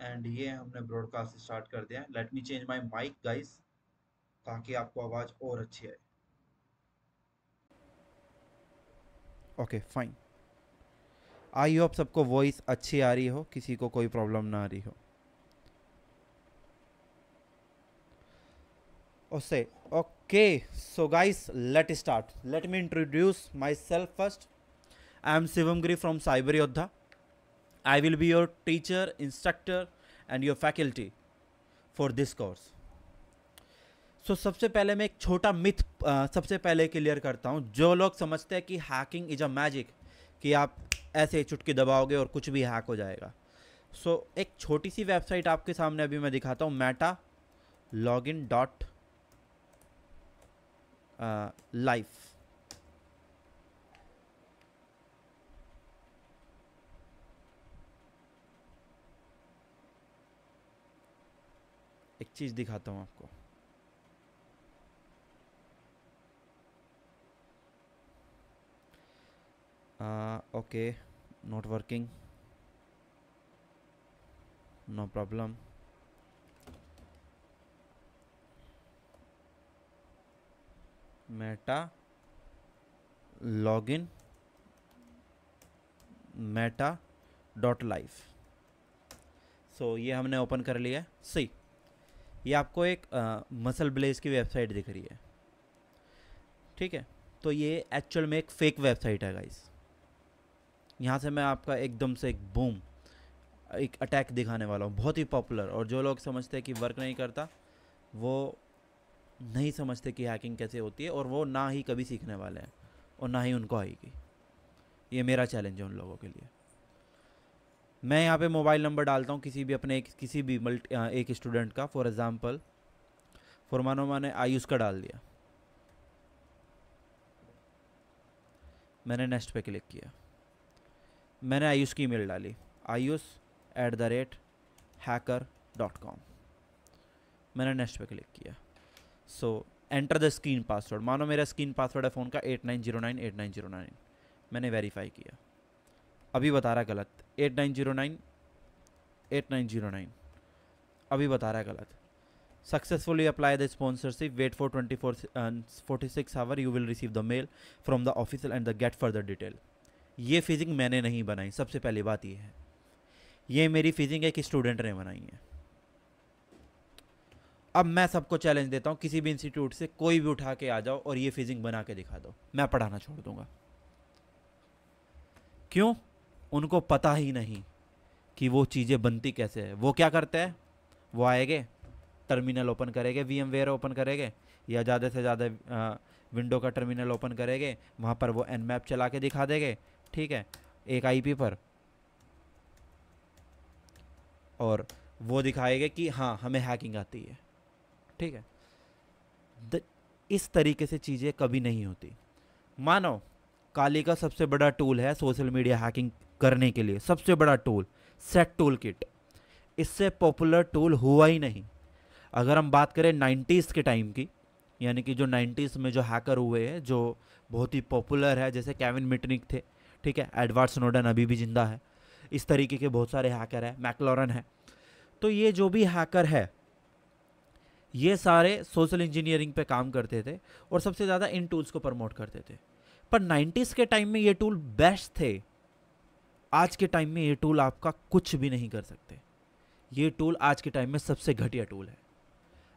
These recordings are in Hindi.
एंड ये हमने ब्रॉडकास्ट स्टार्ट कर दिया। Let me change my mic guys, ताकि आपको आवाज़ और अच्छी आए। Okay fine. आई होप सबको वॉइस अच्छी आ रही हो, किसी को कोई प्रॉब्लम ना आ रही हो उससे। Okay so guys let start. Let me introduce myself first. I am Shivam Giri from cyber Yoddha. I will be your teacher, instructor and your faculty for this course. So सबसे पहले मैं एक छोटा मिथ सबसे पहले क्लियर करता हूँ। जो लोग समझते हैं कि हैकिंग इज अ मैजिक, कि आप ऐसे चुटकी दबाओगे और कुछ भी हैक हो जाएगा। एक छोटी सी वेबसाइट आपके सामने अभी मैं दिखाता हूँ, मेटा लॉगिन डॉट लाइफ। एक चीज़ दिखाता हूँ आपको। Okay, not working, no problem. Meta login Meta dot life. ये हमने ओपन कर लिया है। सी, ये आपको एक मसल ब्लेज की वेबसाइट दिख रही है, ठीक है। तो ये एक्चुअल में एक फेक वेबसाइट है गाइस। यहाँ से मैं आपका एकदम से एक बूम एक अटैक दिखाने वाला हूँ, बहुत ही पॉपुलर। और जो लोग समझते हैं कि वर्क नहीं करता, वो नहीं समझते कि हैकिंग कैसे होती है, और वो ना ही कभी सीखने वाले हैं और ना ही उनको आएगी। ये मेरा चैलेंज है उन लोगों के लिए। मैं यहाँ पे मोबाइल नंबर डालता हूँ किसी भी अपने किसी भी एक स्टूडेंट का। फॉर एग्ज़ाम्पल, फॉर मानो मैंने आयुष का डाल दिया, मैंने नेक्स्ट पे क्लिक किया, मैंने आयुष की ईमेल डाली, ayush@hacker.com। मैंने नेक्स्ट पे क्लिक किया। Enter the screen password. मानो मेरा स्क्रीन पासवर्ड है फ़ोन का 89098909। मैंने वेरीफाई किया, अभी बता रहा है गलत। 89098909 अभी बता रहा है गलत। Successfully apply the sponsorship, wait for 46 hour, you will receive the mail from the official and the get further detail. ये फिजिंग मैंने नहीं बनाई, सबसे पहली बात ये है। ये मेरी फिजिंग एक स्टूडेंट ने बनाई है। अब मैं सबको चैलेंज देता हूँ, किसी भी इंस्टीट्यूट से कोई भी उठा के आ जाओ और ये फिजिंग बना के दिखा दो, मैं पढ़ाना छोड़ दूंगा। क्यों? उनको पता ही नहीं कि वो चीज़ें बनती कैसे है। वो क्या करते हैं, वो आएंगे, टर्मिनल ओपन करेंगे, वी एम वेयर ओपन करेंगे, या ज़्यादा से ज़्यादा विंडो का टर्मिनल ओपन करेंगे, वहाँ पर वो एन मैप चला के दिखा देंगे, ठीक है, एक आईपी पर। और वो दिखाएगा कि हाँ हमें हैकिंग आती है, ठीक है। इस तरीके से चीज़ें कभी नहीं होती। मानो काली का सबसे बड़ा टूल है सोशल मीडिया हैकिंग करने के लिए, सबसे बड़ा टूल सेट टूल किट। इससे पॉपुलर टूल हुआ ही नहीं। अगर हम बात करें 90s के टाइम की, यानी कि जो 90s में जो हैकर हुए हैं, जो बहुत ही पॉपुलर है, जैसे केविन मिटनिक थे, ठीक है, एडवर्ड स्नोडन अभी भी जिंदा है, इस तरीके के बहुत सारे हैकर हैं, मैकलॉरन है। तो ये जो भी हैकर है, ये सारे सोशल इंजीनियरिंग पे काम करते थे और सबसे ज़्यादा इन टूल्स को प्रमोट करते थे। पर 90s के टाइम में ये टूल बेस्ट थे। आज के टाइम में ये टूल आपका कुछ भी नहीं कर सकते। ये टूल आज के टाइम में सबसे घटिया टूल है।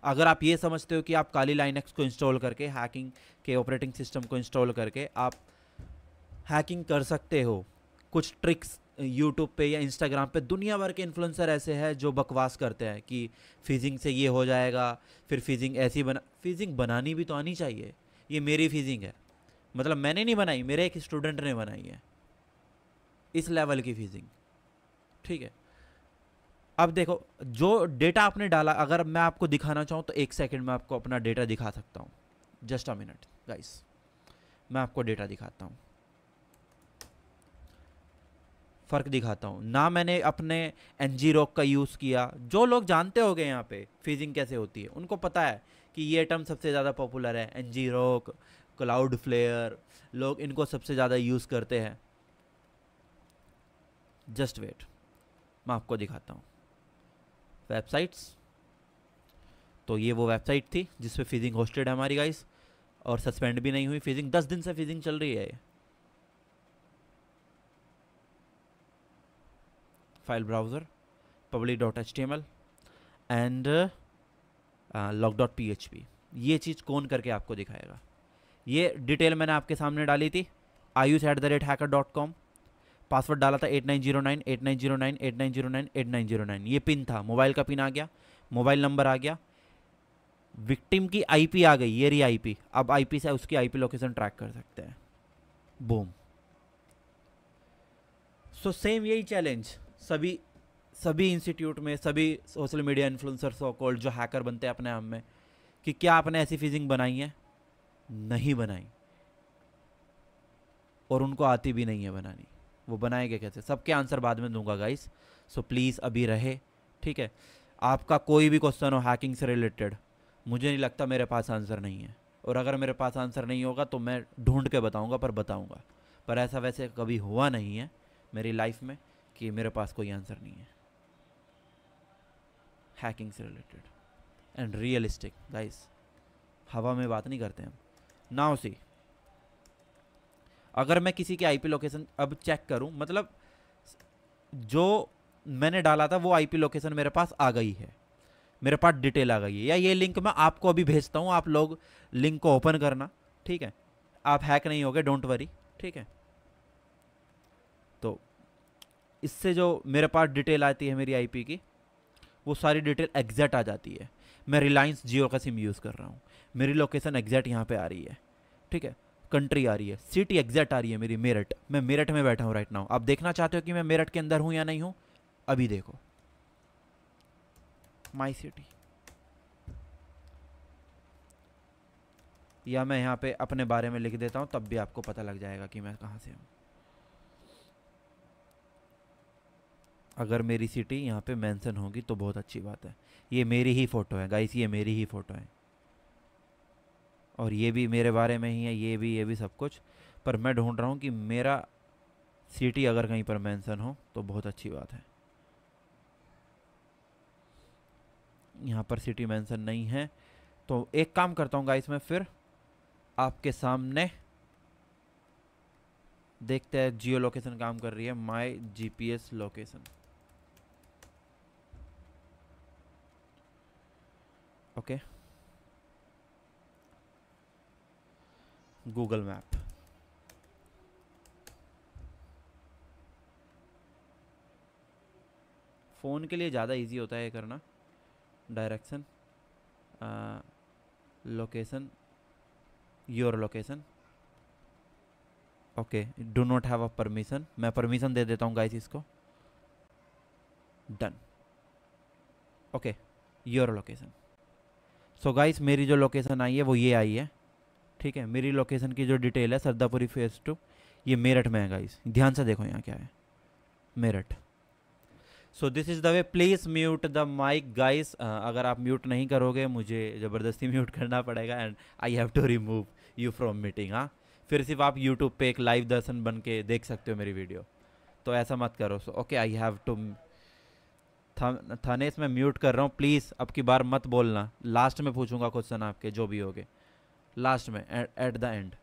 अगर आप ये समझते हो कि आप काली लाइनक्स को इंस्टॉल करके, हैकिंग के ऑपरेटिंग सिस्टम को इंस्टॉल करके आप हैकिंग कर सकते हो, कुछ ट्रिक्स यूट्यूब पे या इंस्टाग्राम पे दुनिया भर के इन्फ्लुएंसर ऐसे हैं जो बकवास करते हैं कि फिजिंग से ये हो जाएगा, फिर फिजिंग ऐसी बना। फिजिंग बनानी भी तो आनी चाहिए। ये मेरी फिजिंग है, मतलब मैंने नहीं बनाई, मेरे एक स्टूडेंट ने बनाई है, इस लेवल की फिजिंग, ठीक है। अब देखो, जो डेटा आपने डाला, अगर मैं आपको दिखाना चाहूँ तो एक सेकंड में आपको अपना डेटा दिखा सकता हूँ। जस्ट अ मिनट गाइस, मैं आपको डेटा दिखाता हूँ, फ़र्क दिखाता हूँ ना। मैंने अपने एनजी रॉक का यूज़ किया। जो लोग जानते हो गए यहाँ पे फिजिंग कैसे होती है, उनको पता है कि ये टर्म सबसे ज़्यादा पॉपुलर है, एनजी रॉक, क्लाउड फ्लेयर, लोग इनको सबसे ज़्यादा यूज़ करते हैं। जस्ट वेट, मैं आपको दिखाता हूँ। वेबसाइट्स। तो ये वो वेबसाइट थी जिस पे फिजिंग होस्टेड है हमारी गाइस, और सस्पेंड भी नहीं हुई फिजिंग। 10 दिन से फिजिंग चल रही है ये। File browser, public.html and log.php। ये चीज़ कौन करके आपको दिखाएगा? ये डिटेल मैंने आपके सामने डाली थी, ayush@hacker.com। पासवर्ड डाला था 8909 8909 8909 8909। ये पिन था, मोबाइल का पिन आ गया, मोबाइल नंबर आ गया, विक्टिम की आईपी आ गई, ये रही आईपी। अब आईपी से उसकी आईपी लोकेशन ट्रैक कर सकते हैं। बूम। सो सेम यही चैलेंज सभी इंस्टीट्यूट में, सभी social media influencer so called जो हैकर बनते हैं अपने आप में, कि क्या आपने ऐसी फिजिंग बनाई है? नहीं बनाई, और उनको आती भी नहीं है बनानी। वो बनाएंगे कैसे? सबके आंसर बाद में दूंगा गाइस, सो प्लीज़ अभी रहे, ठीक है? आपका कोई भी क्वेश्चन हो हैकिंग से रिलेटेड, मुझे नहीं लगता मेरे पास आंसर नहीं है, और अगर मेरे पास आंसर नहीं होगा तो मैं ढूंढ के बताऊंगा, पर बताऊंगा। पर ऐसा वैसे कभी हुआ नहीं है मेरी लाइफ में कि मेरे पास कोई आंसर नहीं है हैकिंग से रिलेटेड। एंड रियलिस्टिक गाइस, हवा में बात नहीं करते हम। नाउ सी, अगर मैं किसी की आईपी लोकेशन अब चेक करूं, मतलब जो मैंने डाला था वो आईपी लोकेशन मेरे पास आ गई है, मेरे पास डिटेल आ गई है, या ये लिंक मैं आपको अभी भेजता हूं, आप लोग लिंक को ओपन करना, ठीक है? आप हैक नहीं होगे, डोंट वरी, ठीक है? तो इससे जो मेरे पास डिटेल आती है मेरी आईपी की, वो सारी डिटेल एग्जैक्ट आ जाती है। मैं रिलायंस जियो का सिम यूज़ कर रहा हूँ, मेरी लोकेशन एग्जैक्ट यहाँ पे आ रही है, ठीक है? कंट्री आ रही है, सिटी एग्जैक्ट आ रही है मेरी मेरठ। मैं मेरठ में बैठा हूँ राइट नाउ। आप देखना चाहते हो कि मैं मेरठ के अंदर हूँ या नहीं हूँ? अभी देखो, माई सिटी, या मैं यहाँ पे अपने बारे में लिख देता हूँ, तब भी आपको पता लग जाएगा कि मैं कहाँ से हूँ। अगर मेरी सिटी यहाँ पे मेंशन होगी तो बहुत अच्छी बात है। ये मेरी ही फ़ोटो है गाइस, ये मेरी ही फ़ोटो है, और ये भी मेरे बारे में ही है, ये भी सब कुछ। पर मैं ढूंढ रहा हूँ कि मेरा सिटी अगर कहीं पर मेंशन हो तो बहुत अच्छी बात है। यहाँ पर सिटी मेंशन नहीं है, तो एक काम करता हूँ गाइस, मैं फिर आपके सामने देखते हैं जियो लोकेशन काम कर रही है, my GPS location. Okay, Google map. Phone के लिए ज़्यादा इजी होता है ये करना। Direction, location, your location. Okay, do not have a permission, मैं परमिशन दे देता हूँ गाइस इसको। Done. Okay, your location. So guys, मेरी जो लोकेशन आई है वो ये आई है, ठीक है? मेरी लोकेशन की जो डिटेल है, सरदापुरी फेज 2, ये मेरठ में है गाइस। ध्यान से देखो यहाँ क्या है, Meerut. So this is the way. Please mute the mic guys. अगर आप म्यूट नहीं करोगे मुझे ज़बरदस्ती म्यूट करना पड़ेगा, and I have to remove you from meeting. हाँ, फिर सिर्फ आप यूट्यूब पे एक लाइव दर्शन बन के देख सकते हो मेरी वीडियो, तो ऐसा मत करो। So okay, I have to. थानेस मैं म्यूट कर रहा हूँ, प्लीज़ अब की बार मत बोलना। लास्ट में पूछूंगा क्वेश्चन आपके जो भी होगे, लास्ट में, एट द एंड,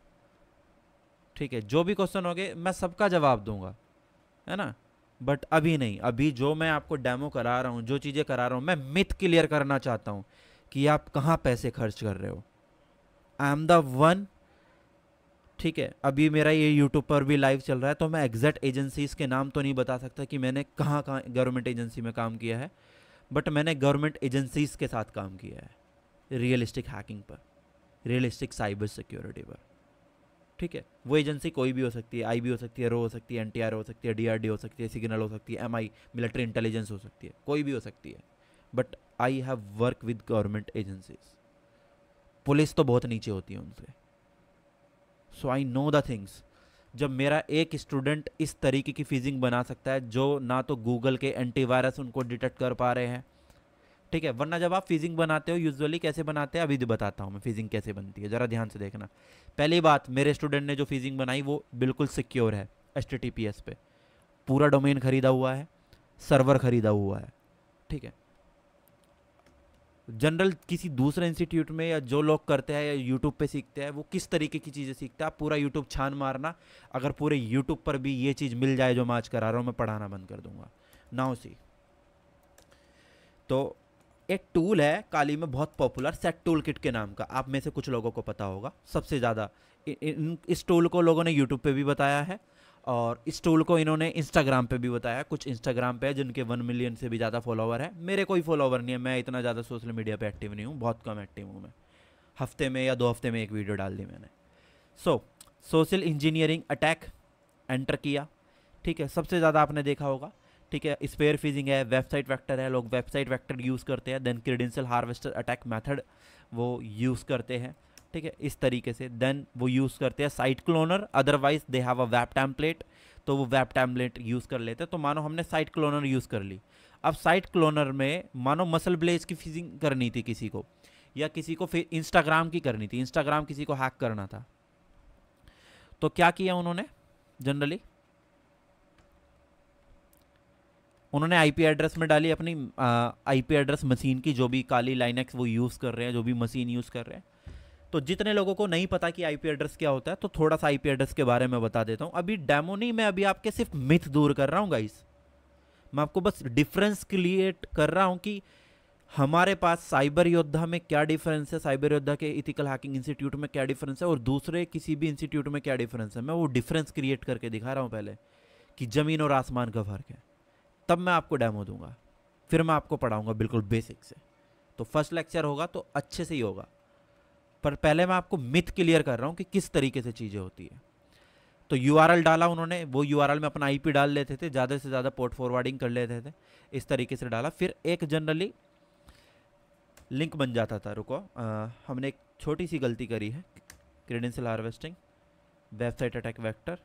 ठीक है? जो भी क्वेश्चन होगे मैं सबका जवाब दूंगा, है ना? बट अभी नहीं। अभी जो मैं आपको डेमो करा रहा हूँ, जो चीज़ें करा रहा हूँ, मैं मिथ क्लियर करना चाहता हूँ कि आप कहाँ पैसे खर्च कर रहे हो। आई एम द वन, ठीक है? अभी मेरा ये यूट्यूब पर भी लाइव चल रहा है, तो मैं एग्जैक्ट एजेंसीज के नाम तो नहीं बता सकता कि मैंने कहाँ कहाँ गवर्नमेंट एजेंसी में काम किया है, बट मैंने गवर्नमेंट एजेंसीज के साथ काम किया है रियलिस्टिक हैकिंग पर, रियलिस्टिक साइबर सिक्योरिटी पर, ठीक है? वो एजेंसी कोई भी हो सकती है, आईबी हो सकती है, रो हो सकती है, एनटीआर हो सकती है, डीआरडी हो सकती है, सिग्नल हो सकती है, एमआई मिलिट्री इंटेलिजेंस हो सकती है, कोई भी हो सकती है। But I have work with government agencies. Police तो बहुत नीचे होती है उनसे। सो आई नो द थिंग्स। जब मेरा एक स्टूडेंट इस तरीके की फिजिंग बना सकता है जो ना तो गूगल के एंटीवायरस उनको डिटेक्ट कर पा रहे हैं, ठीक है? वरना जब आप फिजिंग बनाते हो यूजुअली कैसे बनाते हैं, अभी भी बताता हूँ मैं फिजिंग कैसे बनती है, ज़रा ध्यान से देखना। पहली बात, मेरे स्टूडेंट ने जो फिजिंग बनाई वो बिल्कुल सिक्योर है, HTTPS पे। पूरा डोमेन खरीदा हुआ है, सर्वर खरीदा हुआ है, ठीक है? जनरल किसी दूसरे इंस्टीट्यूट में या जो लोग करते हैं या यूट्यूब पे सीखते हैं वो किस तरीके की चीज़ें सीखते हैं, आप पूरा यूट्यूब छान मारना, अगर पूरे यूट्यूब पर भी ये चीज़ मिल जाए जो मैं आज करा रहा हूँ, मैं पढ़ाना बंद कर दूंगा। नाउ सी, तो एक टूल है काली में बहुत पॉपुलर, सेट टूल किट के नाम का, आप में से कुछ लोगों को पता होगा। सबसे ज़्यादा इस टूल को लोगों ने यूट्यूब पे भी बताया है, और इस टूल को इन्होंने इंस्टाग्राम पे भी बताया। कुछ इंस्टाग्राम पे है जिनके 1 मिलियन से भी ज़्यादा फॉलोवर है, मेरे कोई फॉलोवर नहीं है, मैं इतना ज़्यादा सोशल मीडिया पे एक्टिव नहीं हूँ, बहुत कम एक्टिव हूँ मैं। हफ्ते में या 2 हफ्ते में एक वीडियो डाल दी मैंने। सो सोशल इंजीनियरिंग अटैक एंटर किया, ठीक है, सबसे ज़्यादा आपने देखा होगा, ठीक है। स्पेयर फिजिंग है, वेबसाइट वेक्टर है, लोग वेबसाइट वेक्टर यूज़ करते हैं। Then credential harvester attack method वो यूज़ करते हैं, ठीक है, इस तरीके से। देन वो यूज़ करते हैं site cloner, otherwise they have a web template, तो वो वेब टेम्पलेट यूज़ कर लेते हैं। तो मानो हमने साइट क्लोनर यूज़ कर ली, अब साइट क्लोनर में मानो मसल ब्लेज की फिजिंग करनी थी किसी को, या किसी को फिर इंस्टाग्राम की करनी थी, इंस्टाग्राम किसी को हैक करना था, तो क्या किया उन्होंने जनरली, उन्होंने आईपी एड्रेस में डाली अपनी आईपी एड्रेस मशीन की, जो भी काली लाइनेक्स वो यूज़ कर रहे हैं, जो भी मशीन यूज़ कर रहे हैं। तो जितने लोगों को नहीं पता कि आईपी एड्रेस क्या होता है, तो थोड़ा सा आईपी एड्रेस के बारे में बता देता हूँ। अभी डेमो नहीं, मैं अभी आपके सिर्फ मिथ दूर कर रहा हूँ गाइस, मैं आपको बस डिफरेंस क्रिएट कर रहा हूँ कि हमारे पास साइबर योद्धा में क्या डिफरेंस है, साइबर योद्धा के इथिकल हैकिंग इंस्टीट्यूट में क्या डिफरेंस है, और दूसरे किसी भी इंस्टीट्यूट में क्या डिफरेंस है। मैं वो डिफरेंस क्रिएट करके दिखा रहा हूँ पहले, कि ज़मीन और आसमान का फ़र्क है, तब मैं आपको डेमो दूंगा, फिर मैं आपको पढ़ाऊंगा बिल्कुल बेसिक से। तो फर्स्ट लेक्चर होगा तो अच्छे से ही होगा, पर पहले मैं आपको मिथ क्लियर कर रहा हूँ कि किस तरीके से चीज़ें होती है। तो यूआरएल डाला उन्होंने, वो यूआरएल में अपना आईपी डाल लेते थे, ज़्यादा से ज़्यादा पोर्ट फॉरवर्डिंग कर लेते थे, इस तरीके से डाला। फिर एक जनरली लिंक बन जाता था, रुको हमने एक छोटी सी गलती करी है, credential harvesting, website attack vector,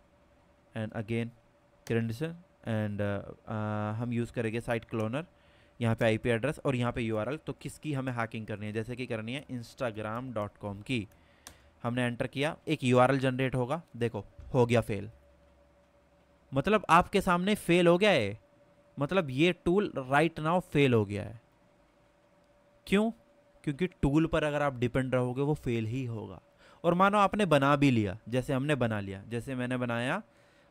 and again credential, and हम यूज़ करेंगे साइट क्लोनर, यहाँ पे आईपी एड्रेस और यहाँ पे यूआरएल। तो किसकी हमें हैकिंग करनी है, जैसे कि करनी है instagram.com की, हमने एंटर किया, एक यूआरएल जनरेट होगा, देखो हो गया फेल, मतलब आपके सामने फेल हो गया है, मतलब ये टूल राइट नाउ फेल हो गया है। क्यों? क्योंकि टूल पर अगर आप डिपेंड रहोगे वो फेल ही होगा। और मानो आपने बना भी लिया, जैसे हमने बना लिया, जैसे मैंने बनाया,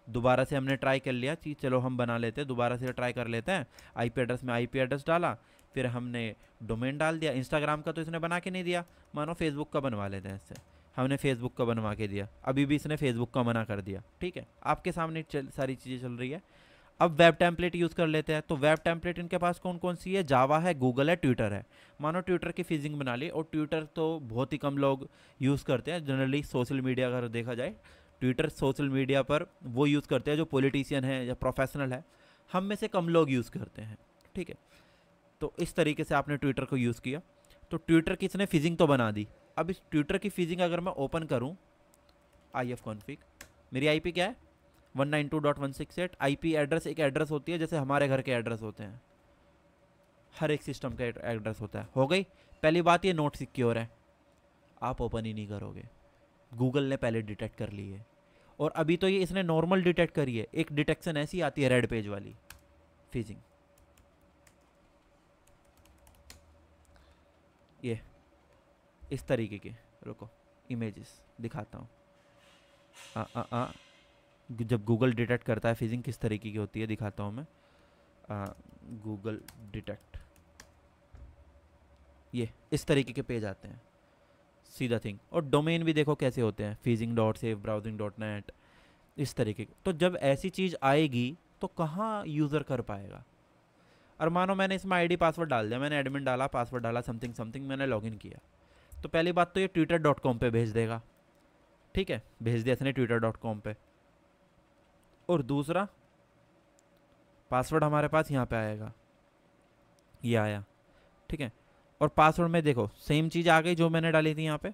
दोबारा से हमने ट्राई कर लिया कि चलो हम बना लेते हैं, दोबारा से ट्राई कर लेते हैं, आईपी एड्रेस में आईपी एड्रेस डाला, फिर हमने डोमेन डाल दिया। इंस्टाग्राम का तो इसने बना के नहीं दिया, मानो फेसबुक का बनवा लेते हैं इससे, हमने फेसबुक का बनवा के दिया, अभी भी इसने फेसबुक का मना कर दिया, ठीक है, आपके सामने सारी चीज़ें चल रही है। अब वेब टेम्पलेट यूज़ कर लेते हैं, तो वेब टेम्पलेट इनके पास कौन कौन सी है, जावा है, गूगल है, ट्विटर है। मानो ट्विटर की फिजिंग बना ली, और ट्विटर तो बहुत ही कम लोग यूज़ करते हैं जनरली, सोशल मीडिया अगर देखा जाए, ट्विटर सोशल मीडिया पर वो यूज़ करते हैं जो पॉलिटिशियन है या प्रोफेशनल है, हम में से कम लोग यूज़ करते हैं, ठीक है। तो इस तरीके से आपने ट्विटर को यूज़ किया, तो ट्विटर की इसने फिजिंग तो बना दी। अब इस ट्विटर की फिजिंग अगर मैं ओपन करूँ, IF कॉन्फिग, मेरी आईपी क्या है 192.168, आईपी एड्रेस एक एड्रेस होती है, जैसे हमारे घर के एड्रेस होते हैं, हर एक सिस्टम का एड्रेस होता है। हो गई पहली बात, ये नोट सिक्योर है, आप ओपन ही नहीं करोगे, गूगल ने पहले डिटेक्ट कर ली है, और अभी तो ये इसने नॉर्मल डिटेक्ट करी है, एक डिटेक्शन ऐसी आती है रेड पेज वाली फिजिंग, ये इस तरीके के, रुको इमेजेस दिखाता हूँ। जब गूगल डिटेक्ट करता है फिजिंग किस तरीके की होती है दिखाता हूँ मैं, गूगल डिटेक्ट, ये इस तरीके के पेज आते हैं, सीधा थिंग। और डोमेन भी देखो कैसे होते हैं, phishing.safebrowsing.net, इस तरीके के। तो जब ऐसी चीज़ आएगी तो कहाँ यूज़र कर पाएगा। और मानो मैंने इसमें आईडी पासवर्ड डाल दिया, मैंने एडमिन डाला, पासवर्ड डाला, समथिंग समथिंग, मैंने लॉगिन किया, तो पहली बात तो ये twitter.com पे भेज देगा, ठीक है, भेज दिया इसने twitter.com पे। और दूसरा पासवर्ड हमारे पास यहाँ पे आएगा, ये आया, ठीक है। और पासवर्ड में देखो सेम चीज़ आ गई जो मैंने डाली थी यहाँ पे,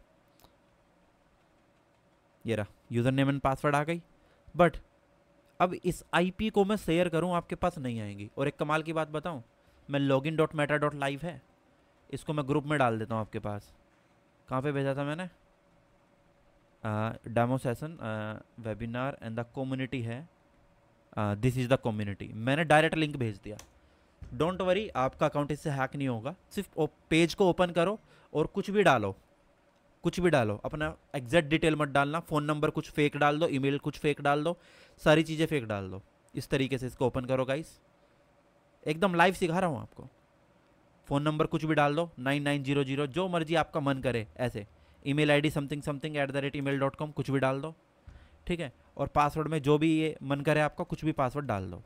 ये रहा यूज़र नेम एंड पासवर्ड आ गई। बट अब इस आईपी को मैं शेयर करूँ आपके पास नहीं आएंगी। और एक कमाल की बात बताऊँ, मैं login.meta.live है, इसको मैं ग्रुप में डाल देता हूँ आपके पास। कहाँ पे भेजा था मैंने, demo session webinar and the community है, दिस इज़ द कम्युनिटी, मैंने डायरेक्ट लिंक भेज दिया। डोंट वरी, आपका अकाउंट इससे हैक नहीं होगा। सिर्फ पेज को ओपन करो और कुछ भी डालो, कुछ भी डालो, अपना एग्जैक्ट डिटेल मत डालना, फ़ोन नंबर कुछ फेक डाल दो, ईमेल कुछ फेक डाल दो, सारी चीज़ें फेक डाल दो। इस तरीके से इसको ओपन करो गाइस, एकदम लाइव सिखा रहा हूँ आपको। फ़ोन नंबर कुछ भी डाल दो, 9900, जो मर्जी आपका मन करे ऐसे, email ID something something @email.com कुछ भी डाल दो, ठीक है। और पासवर्ड में जो भी ये मन करे आपका, कुछ भी पासवर्ड डाल दो,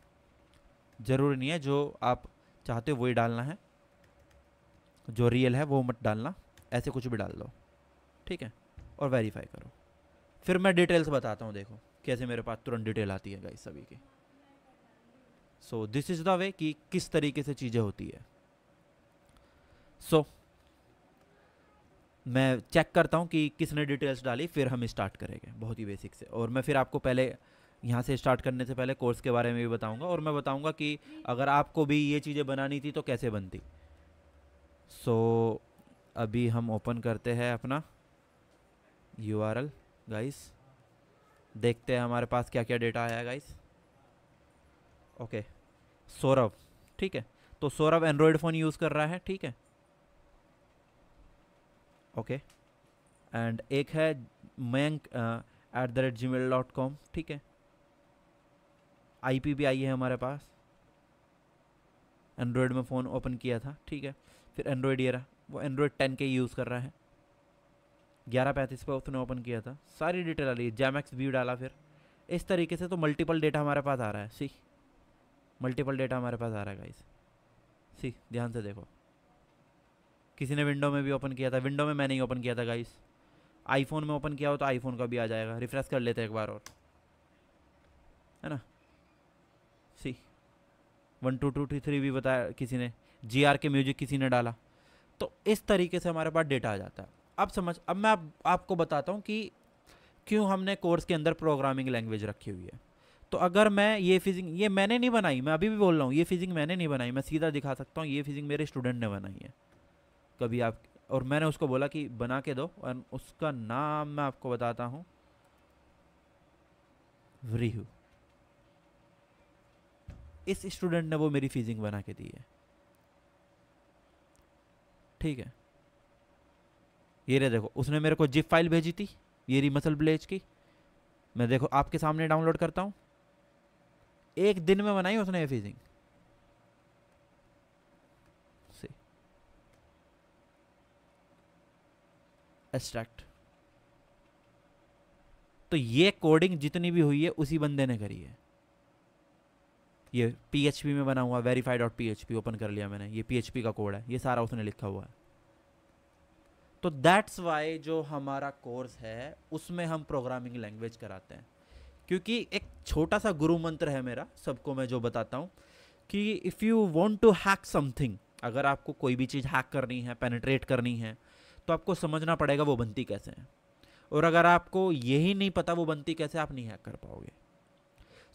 ज़रूरी नहीं है जो आप चाहते हो वही डालना है, जो रियल है वो मत डालना, ऐसे कुछ भी डाल दो, ठीक है। और वेरीफाई करो, फिर मैं डिटेल्स बताता हूँ, देखो कैसे मेरे पास तुरंत डिटेल आती है गाइस सभी की। सो दिस इज़ द वे कि किस तरीके से चीज़ें होती है। सो मैं चेक करता हूँ कि किसने डिटेल्स डाली, फिर हम स्टार्ट करेंगे बहुत ही बेसिक से। और मैं फिर आपको पहले यहाँ से स्टार्ट करने से पहले कोर्स के बारे में भी बताऊँगा, और मैं बताऊँगा कि अगर आपको भी ये चीज़ें बनानी थी तो कैसे बनती। सो अभी हम ओपन करते हैं अपना URL गाइस, देखते हैं हमारे पास क्या क्या डेटा आया गाइस। ओके, सौरभ, ठीक है। तो सौरभ एंड्रॉयड फ़ोन यूज़ कर रहा है, ठीक है, ओके। एंड एक है मयंक @gmail.com, ठीक है। IP भी आई है हमारे पास, एंड्रॉयड में फ़ोन ओपन किया था, ठीक है। फिर एंड्रॉयड ये रहा, वो एंड्रॉयड 10 के यूज़ कर रहा है, 11:35 पे उसने ओपन किया था, सारी डिटेल आ रही है, जैमैक्स व्यू डाला। फिर इस तरीके से तो मल्टीपल डेटा हमारे पास आ रहा है, सी मल्टीपल डेटा हमारे पास आ रहा है गाइस, सी ध्यान से देखो। किसी ने विंडो में भी ओपन किया था, विंडो में मैंने ही ओपन किया था गाइस। आईफोन में ओपन किया हो तो आईफोन का भी आ जाएगा, रिफ्रेश कर लेते हैं एक बार और, है ना। सी 1 2 2 3 भी बताया किसी ने, GR के म्यूजिक किसी ने डाला। तो इस तरीके से हमारे पास डेटा आ जाता है। अब मैं आपको बताता हूँ कि क्यों हमने कोर्स के अंदर प्रोग्रामिंग लैंग्वेज रखी हुई है। तो अगर मैं ये फिजिंग, ये मैंने नहीं बनाई, मैं अभी भी बोल रहा हूँ, ये फिजिंग मैंने नहीं बनाई, मैं सीधा दिखा सकता हूँ, ये फिजिंग मेरे स्टूडेंट ने बनाई है। कभी आप, और मैंने उसको बोला कि बना के दो, और उसका नाम मैं आपको बताता हूँ, व्रीहू। इस स्टूडेंट ने वो मेरी फिजिंग बना के दी है, ठीक है। ये रे देखो, उसने मेरे को जिप फाइल भेजी थी, ये रही मसल ब्लेज की, मैं देखो आपके सामने डाउनलोड करता हूँ, एक दिन में बनाई उसने ये फिजिंग से। एब्स्ट्रैक्ट, तो ये कोडिंग जितनी भी हुई है उसी बंदे ने करी है। ये PHP में बना हुआ, verify.php ओपन कर लिया मैंने, ये PHP का कोड है, ये सारा उसने लिखा हुआ है। तो दैट्स वाई जो हमारा कोर्स है उसमें हम प्रोग्रामिंग लैंग्वेज कराते हैं, क्योंकि एक छोटा सा गुरु मंत्र है मेरा, सबको मैं जो बताता हूँ कि if you want to hack something, अगर आपको कोई भी चीज़ हैक करनी है, पेनिट्रेट करनी है, तो आपको समझना पड़ेगा वो बनती कैसे है। और अगर आपको यही नहीं पता वो बनती कैसे, आप नहीं हैक कर पाओगे।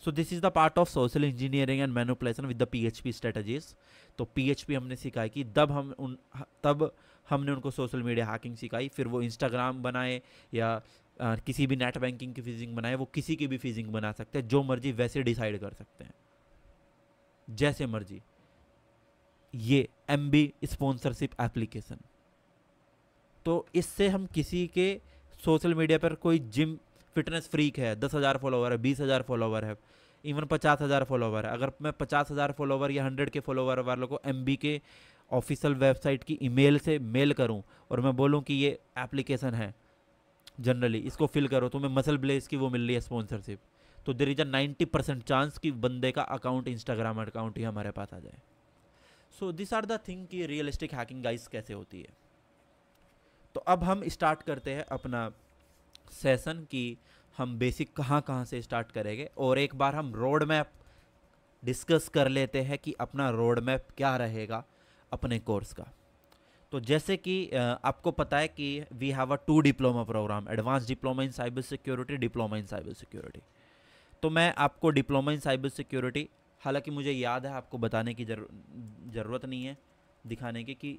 सो this is the part of social engineering and manipulation with the PHP strategies. तो PHP हमने सिखाई कि तब हमने उनको सोशल मीडिया हैकिंग सिखाई। फिर वो इंस्टाग्राम बनाए या किसी भी नेट बैंकिंग की फिजिंग बनाए, वो किसी की भी फिजिंग बना सकते हैं, जो मर्जी वैसे डिसाइड कर सकते हैं, जैसे मर्जी। ये MB स्पॉन्सरशिप एप्लीकेशन, तो इससे हम किसी के सोशल मीडिया पर कोई जिम फिटनेस फ्रीक है, 10,000 फॉलोवर है, 20,000 फॉलोवर है, इवन 50,000 फॉलोवर है, अगर मैं 50,000 फॉलोवर या 100 के फॉलोवर वालों को MB के ऑफिशियल वेबसाइट की ईमेल से मेल करूं और मैं बोलूं कि ये एप्लीकेशन है, जनरली इसको फिल करो, तो मैं मसल ब्लेस की वो मिल रही है स्पॉन्सरशिप, तो देयर इज अ 90% चांस कि बंदे का अकाउंट, इंस्टाग्राम अकाउंट ही हमारे पास आ जाए। So this are the thing कि रियलिस्टिक हैकिंग गाइस कैसे होती है। तो अब हम स्टार्ट करते हैं अपना सेशन कि हम बेसिक कहाँ कहाँ से स्टार्ट करेंगे, और एक बार हम रोड मैप डिस्कस कर लेते हैं कि अपना रोड मैप क्या रहेगा अपने कोर्स का। तो जैसे कि आपको पता है कि we have a 2 diploma program, advance diploma in cyber security, diploma in cyber security. तो मैं आपको डिप्लोमा इन साइबर सिक्योरिटी, हालांकि मुझे याद है, आपको बताने की ज़रूरत नहीं है, दिखाने की कि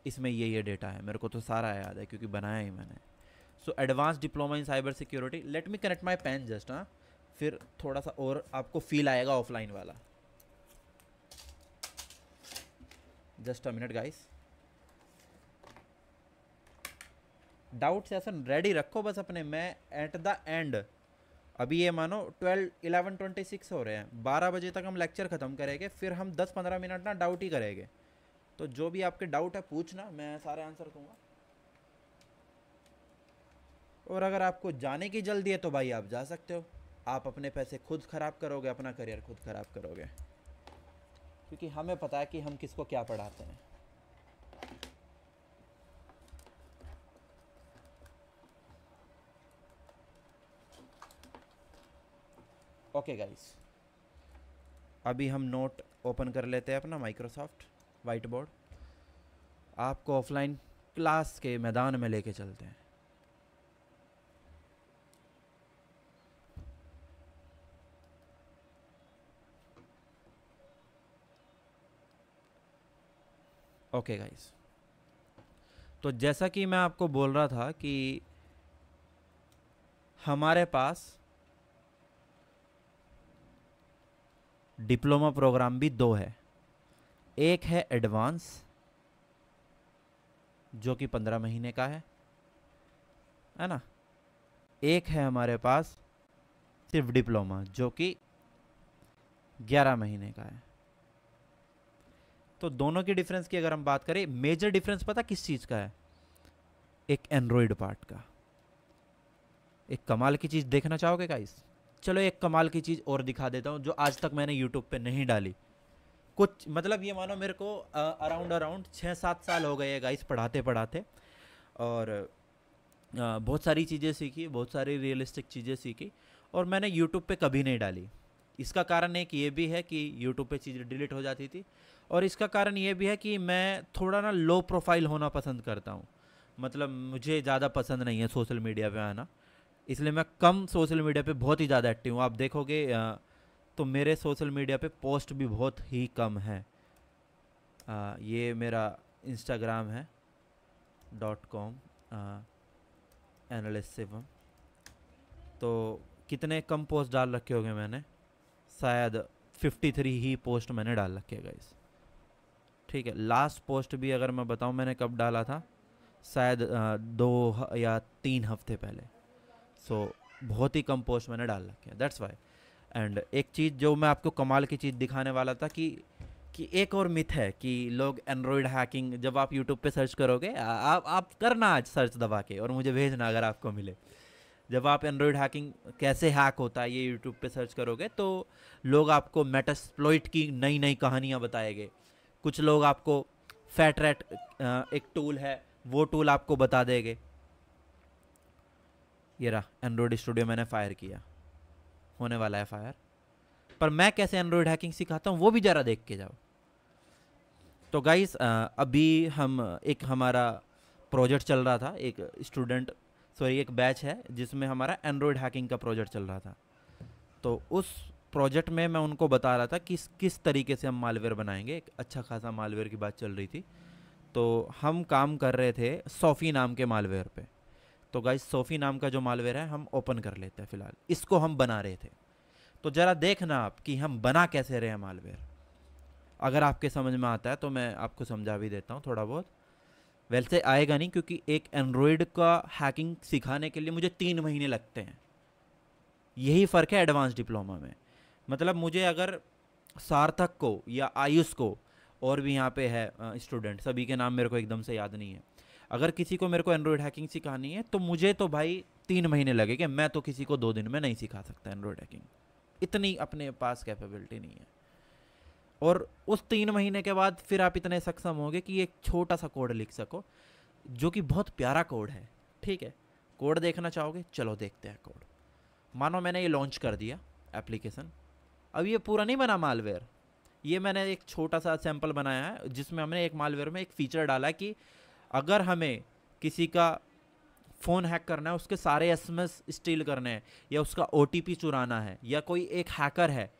इसमें ये डेटा है, मेरे को तो सारा याद है क्योंकि बनाया ही मैंने। So advance diploma in cyber security, let me connect my pen just, हाँ, फिर थोड़ा सा और आपको फील आएगा ऑफलाइन वाला। Just a minute guys, doubt session ready रखो बस अपने, मैं एट द एंड, अभी ये मानो 11:26 हो रहे हैं, 12 बजे तक हम लेक्चर ख़त्म करेंगे, फिर हम 10-15 मिनट ना डाउट ही करेंगे। तो जो भी आपके डाउट है पूछना, मैं सारे आंसर दूंगा। और अगर आपको जाने की जल्दी है तो भाई आप जा सकते हो, आप अपने पैसे खुद ख़राब करोगे, अपना करियर खुद ख़राब करोगे, क्योंकि हमें पता है कि हम किसको क्या पढ़ाते हैं। ओके गाइस, अभी हम नोट ओपन कर लेते हैं अपना माइक्रोसॉफ्ट वाइट बोर्ड, आपको ऑफलाइन क्लास के मैदान में लेके चलते हैं। ओके गाइस, तो जैसा कि मैं आपको बोल रहा था कि हमारे पास डिप्लोमा प्रोग्राम भी दो है, एक है एडवांस जो कि 15 महीने का है ना, एक है हमारे पास सिर्फ डिप्लोमा जो कि 11 महीने का है। तो दोनों की डिफरेंस की अगर हम बात करें, मेजर डिफरेंस पता किस चीज़ का है? एक एंड्रॉयड पार्ट का। एक कमाल की चीज़ देखना चाहोगे गाइस? चलो एक कमाल की चीज़ और दिखा देता हूँ जो आज तक मैंने यूट्यूब पे नहीं डाली। कुछ मतलब ये मानो मेरे को अराउंड अराउंड 6-7 साल हो गए गाइस पढ़ाते पढ़ाते, और बहुत सारी चीज़ें सीखी, बहुत सारी रियलिस्टिक चीज़ें सीखी, और मैंने यूट्यूब पे कभी नहीं डाली। इसका कारण एक ये भी है कि यूट्यूब पे चीज़ें डिलीट हो जाती थी, और इसका कारण ये भी है कि मैं थोड़ा ना लो प्रोफाइल होना पसंद करता हूँ। मतलब मुझे ज़्यादा पसंद नहीं है सोशल मीडिया पे आना, इसलिए मैं कम सोशल मीडिया पे बहुत ही ज़्यादा एक्टिव हूँ। आप देखोगे तो मेरे सोशल मीडिया पे पोस्ट भी बहुत ही कम है। ये मेरा इंस्टाग्राम है .com एनालिस्ट शिवम। तो कितने कम पोस्ट डाल रखे होंगे मैंने, शायद 53 ही पोस्ट मैंने डाल रखे है गाइस। ठीक है, लास्ट पोस्ट भी अगर मैं बताऊं मैंने कब डाला था, शायद 2 या 3 हफ्ते पहले। सो बहुत ही कम पोस्ट मैंने डाल रखे हैं, दैट्स वाई। एंड एक चीज़ जो मैं आपको कमाल की चीज़ दिखाने वाला था कि एक और मिथ है कि लोग एंड्रॉयड हैकिंग, जब आप यूट्यूब पे सर्च करोगे, आप करना आज सर्च दबा के और मुझे भेजना अगर आपको मिले। जब आप एंड्रॉयड हैकिंग कैसे हैक होता है ये यूट्यूब पे सर्च करोगे तो लोग आपको मेटास्प्लॉइट की नई नई कहानियाँ बताएंगे। कुछ लोग आपको फैट रैट एक टूल है, वो टूल आपको बता देंगे। ये रहा एंड्रॉयड स्टूडियो मैंने फायर किया, होने वाला है फायर। पर मैं कैसे एंड्रॉयड हैकिंग सिखाता हूँ वो भी ज़रा देख के जाओ। तो गाइस अभी हम एक हमारा प्रोजेक्ट चल रहा था, एक स्टूडेंट सॉरी एक बैच है जिसमें हमारा एंड्रॉयड हैकिंग का प्रोजेक्ट चल रहा था। तो उस प्रोजेक्ट में मैं उनको बता रहा था कि किस तरीके से हम मालवेयर बनाएंगे। एक अच्छा खासा मालवेयर की बात चल रही थी, तो हम काम कर रहे थे सोफ़ी नाम के मालवेयर पे। तो गाइस सोफ़ी नाम का जो मालवेयर है हम ओपन कर लेते हैं फ़िलहाल, इसको हम बना रहे थे। तो ज़रा देखना आप कि हम बना कैसे रहे हैं मालवेयर। अगर आपके समझ में आता है तो मैं आपको समझा भी देता हूँ थोड़ा बहुत। वैसे आएगा नहीं, क्योंकि एक एंड्रॉयड का हैकिंग सिखाने के लिए मुझे 3 महीने लगते हैं। यही फ़र्क है एडवांस डिप्लोमा में। मतलब मुझे अगर सार्थक को या आयुष को, और भी यहाँ पे है स्टूडेंट, सभी के नाम मेरे को एकदम से याद नहीं है, अगर किसी को मेरे को एंड्रॉयड हैकिंग सिखानी है तो मुझे तो भाई 3 महीने लगेंगे। मैं तो किसी को 2 दिन में नहीं सिखा सकता एंड्रॉयड हैकिंग, इतनी अपने पास कैपेबिलिटी नहीं है। और उस 3 महीने के बाद फिर आप इतने सक्षम होगे कि एक छोटा सा कोड लिख सको, जो कि बहुत प्यारा कोड है। ठीक है, कोड देखना चाहोगे, चलो देखते हैं कोड। मानो मैंने ये लॉन्च कर दिया एप्लीकेशन, अब ये पूरा नहीं बना मालवेयर, ये मैंने एक छोटा सा सैंपल बनाया है जिसमें हमने एक मालवेयर में एक फीचर डाला कि अगर हमें किसी का फ़ोन हैक करना है, उसके सारे एसएमएस स्टील करने हैं, या उसका ओटीपी चुराना है, या कोई एक हैकर है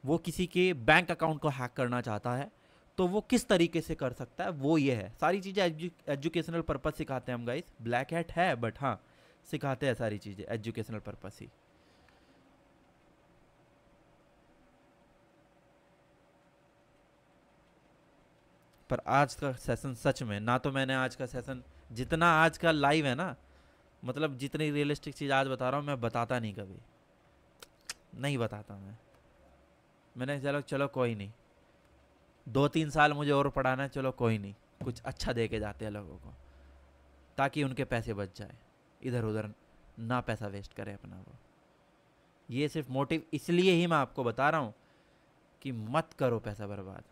वो किसी के बैंक अकाउंट को हैक करना चाहता है, तो वो किस तरीके से कर सकता है, वो ये है। सारी चीज़ें एजुकेशनल पर्पस सिखाते हैं हम गाइस। ब्लैक हैट है बट हाँ, सिखाते हैं सारी चीज़ें एजुकेशनल पर्पस ही। पर आज का सेशन सच में, ना तो मैंने आज का सेशन जितना आज का लाइव है ना, मतलब जितनी रियलिस्टिक चीज़ आज बता रहा हूँ मैं बताता नहीं, कभी नहीं बताता मैंने चलो चलो कोई नहीं, 2-3 साल मुझे और पढ़ाना है, चलो कोई नहीं, कुछ अच्छा दे के जाते हैं लोगों को ताकि उनके पैसे बच जाए, इधर उधर ना पैसा वेस्ट करें अपना वो। ये सिर्फ मोटिव इसलिए ही मैं आपको बता रहा हूँ कि मत करो पैसा बर्बाद।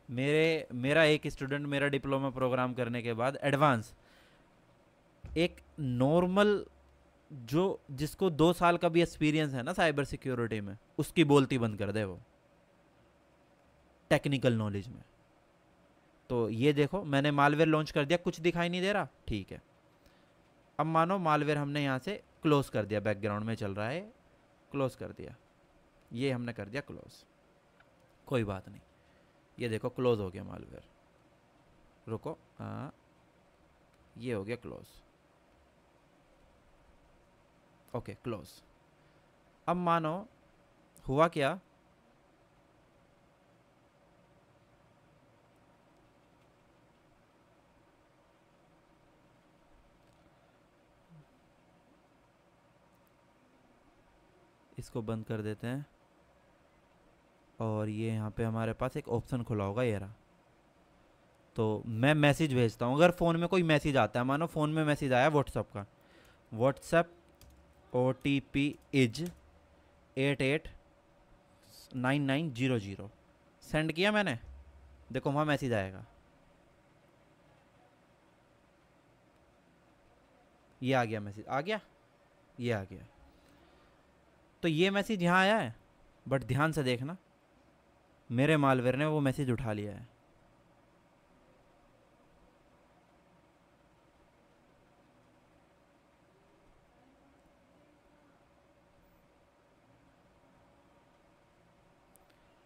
मेरा एक स्टूडेंट मेरा डिप्लोमा प्रोग्राम करने के बाद एडवांस, एक नॉर्मल जो जिसको 2 साल का भी एक्सपीरियंस है ना साइबर सिक्योरिटी में, उसकी बोलती बंद कर दे वो टेक्निकल नॉलेज में। तो ये देखो मैंने मालवेयर लॉन्च कर दिया, कुछ दिखाई नहीं दे रहा, ठीक है। अब मानो मालवेयर हमने यहाँ से क्लोज कर दिया, बैकग्राउंड में चल रहा है, क्लोज कर दिया, ये हमने कर दिया क्लोज, कोई बात नहीं, ये देखो क्लोज हो गया मालवेयर। रुको, हाँ ये हो गया क्लोज, ओके क्लोज। अब मानो हुआ क्या, इसको बंद कर देते हैं और ये यहाँ पे हमारे पास एक ऑप्शन खुला होगा ये रहा। तो मैं मैसेज भेजता हूँ, अगर फ़ोन में कोई मैसेज आता है, मानो फ़ोन में मैसेज आया व्हाट्सअप का, व्हाट्सएप OTP इज 889900, सेंड किया मैंने, देखो वहाँ मैसेज आएगा, ये आ गया मैसेज, आ गया, ये आ गया। तो ये मैसेज यहाँ आया है, बट ध्यान से देखना मेरे मालवेयर ने वो मैसेज उठा लिया है।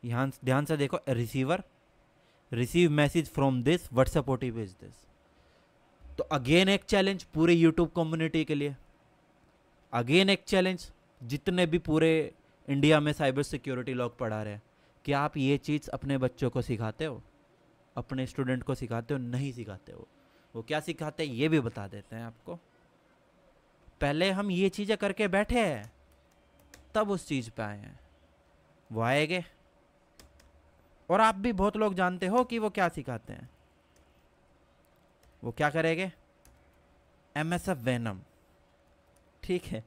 यहाँ ध्यान से देखो, receiver receive message from this WhatsApp OTP is this. तो अगेन एक चैलेंज पूरे यूट्यूब कम्युनिटी के लिए, अगेन एक चैलेंज जितने भी पूरे इंडिया में साइबर सिक्योरिटी लोग पढ़ा रहे हैं, कि आप ये चीज़ अपने बच्चों को सिखाते हो, अपने स्टूडेंट को सिखाते हो, नहीं सिखाते हो। वो क्या सिखाते हैं ये भी बता देते हैं आपको। पहले हम ये चीज़ें करके बैठे हैं, तब उस चीज़ पे आए हैं, वो आएंगे। और आप भी बहुत लोग जानते हो कि वो क्या सिखाते हैं, वो क्या करेंगे, MSF वेनम, ठीक है,